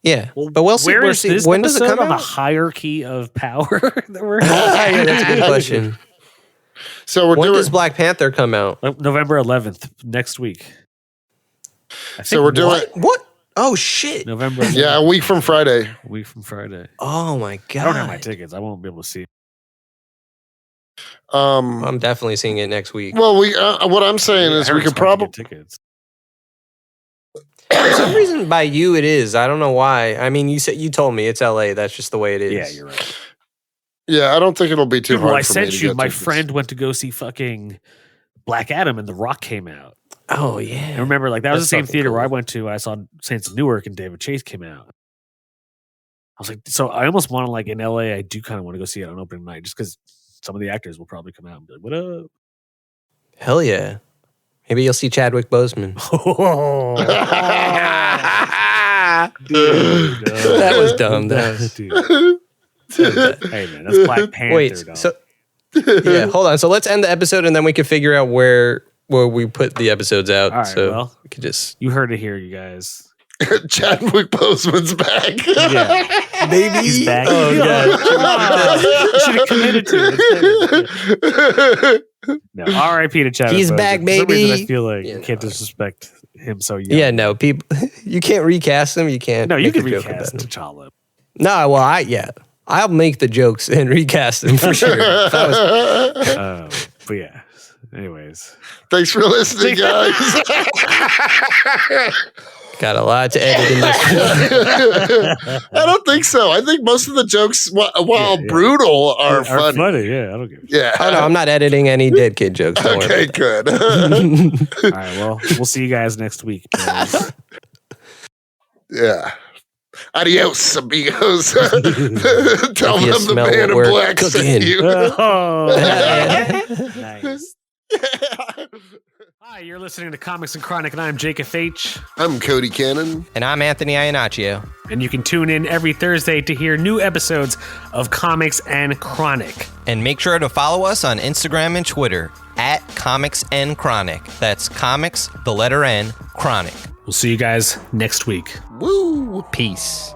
Yeah, but we'll see. When does it come on out? The hierarchy of power that we're yeah, that's a good question. So when does Black Panther come out? November 11th, next week. So we're doing what? Oh shit! November 11th. Yeah, a week from Friday. Oh my god! I don't have my tickets. I won't be able to see. I'm definitely seeing it next week. Well, what I'm saying is we could probably tickets. For some reason, by you it is. I don't know why. I mean, you told me it's LA. That's just the way it is. Yeah, you're right. Yeah, I don't think it'll be too hard. Well, I sent you. My friend went to go see fucking Black Adam, and The Rock came out. Oh yeah, and remember, like that was the same theater where I went to. I saw Saints of Newark, and David Chase came out. I was like, so I almost want to like in LA. I do kind of want to go see it on opening night, just because some of the actors will probably come out and be like, "What up?" Hell yeah. Maybe you'll see Chadwick Boseman. Dude, that was dumb. Hey man, that's Black Panther. Wait, yeah, hold on. So let's end the episode and then we can figure out where we put the episodes out. All right, so well, we could just you heard it here, you guys. Chadwick Boseman's back. Yeah, baby, he's back. Oh god, should have committed to it. No, R.I.P. to Chadwick. He's Boseman. back, baby. For some reason, I feel like you can't disrespect him so young. Yeah, no, people, you can't recast him. You can't. No, you can recast T'Challa. No, well, I'll make the jokes and recast them for sure. But yeah. Anyways, thanks for listening, guys. Got a lot to edit in this. I don't think so. I think most of the jokes, while brutal, are funny. Yeah, I don't give a shit. Yeah. Oh no, I'm not editing any dead kid jokes. Okay, good. All right, well, we'll see you guys next week. Yeah. Adios, amigos. Tell them the man in black sent you. Nice. Hi, you're listening to Comics and Chronic, and I'm Jake FH. I'm Cody Cannon. And I'm Anthony Iannaccio. And you can tune in every Thursday to hear new episodes of Comics and Chronic. And make sure to follow us on Instagram and Twitter at Comics and Chronic. That's Comics, the letter N, Chronic. We'll see you guys next week. Woo! Peace.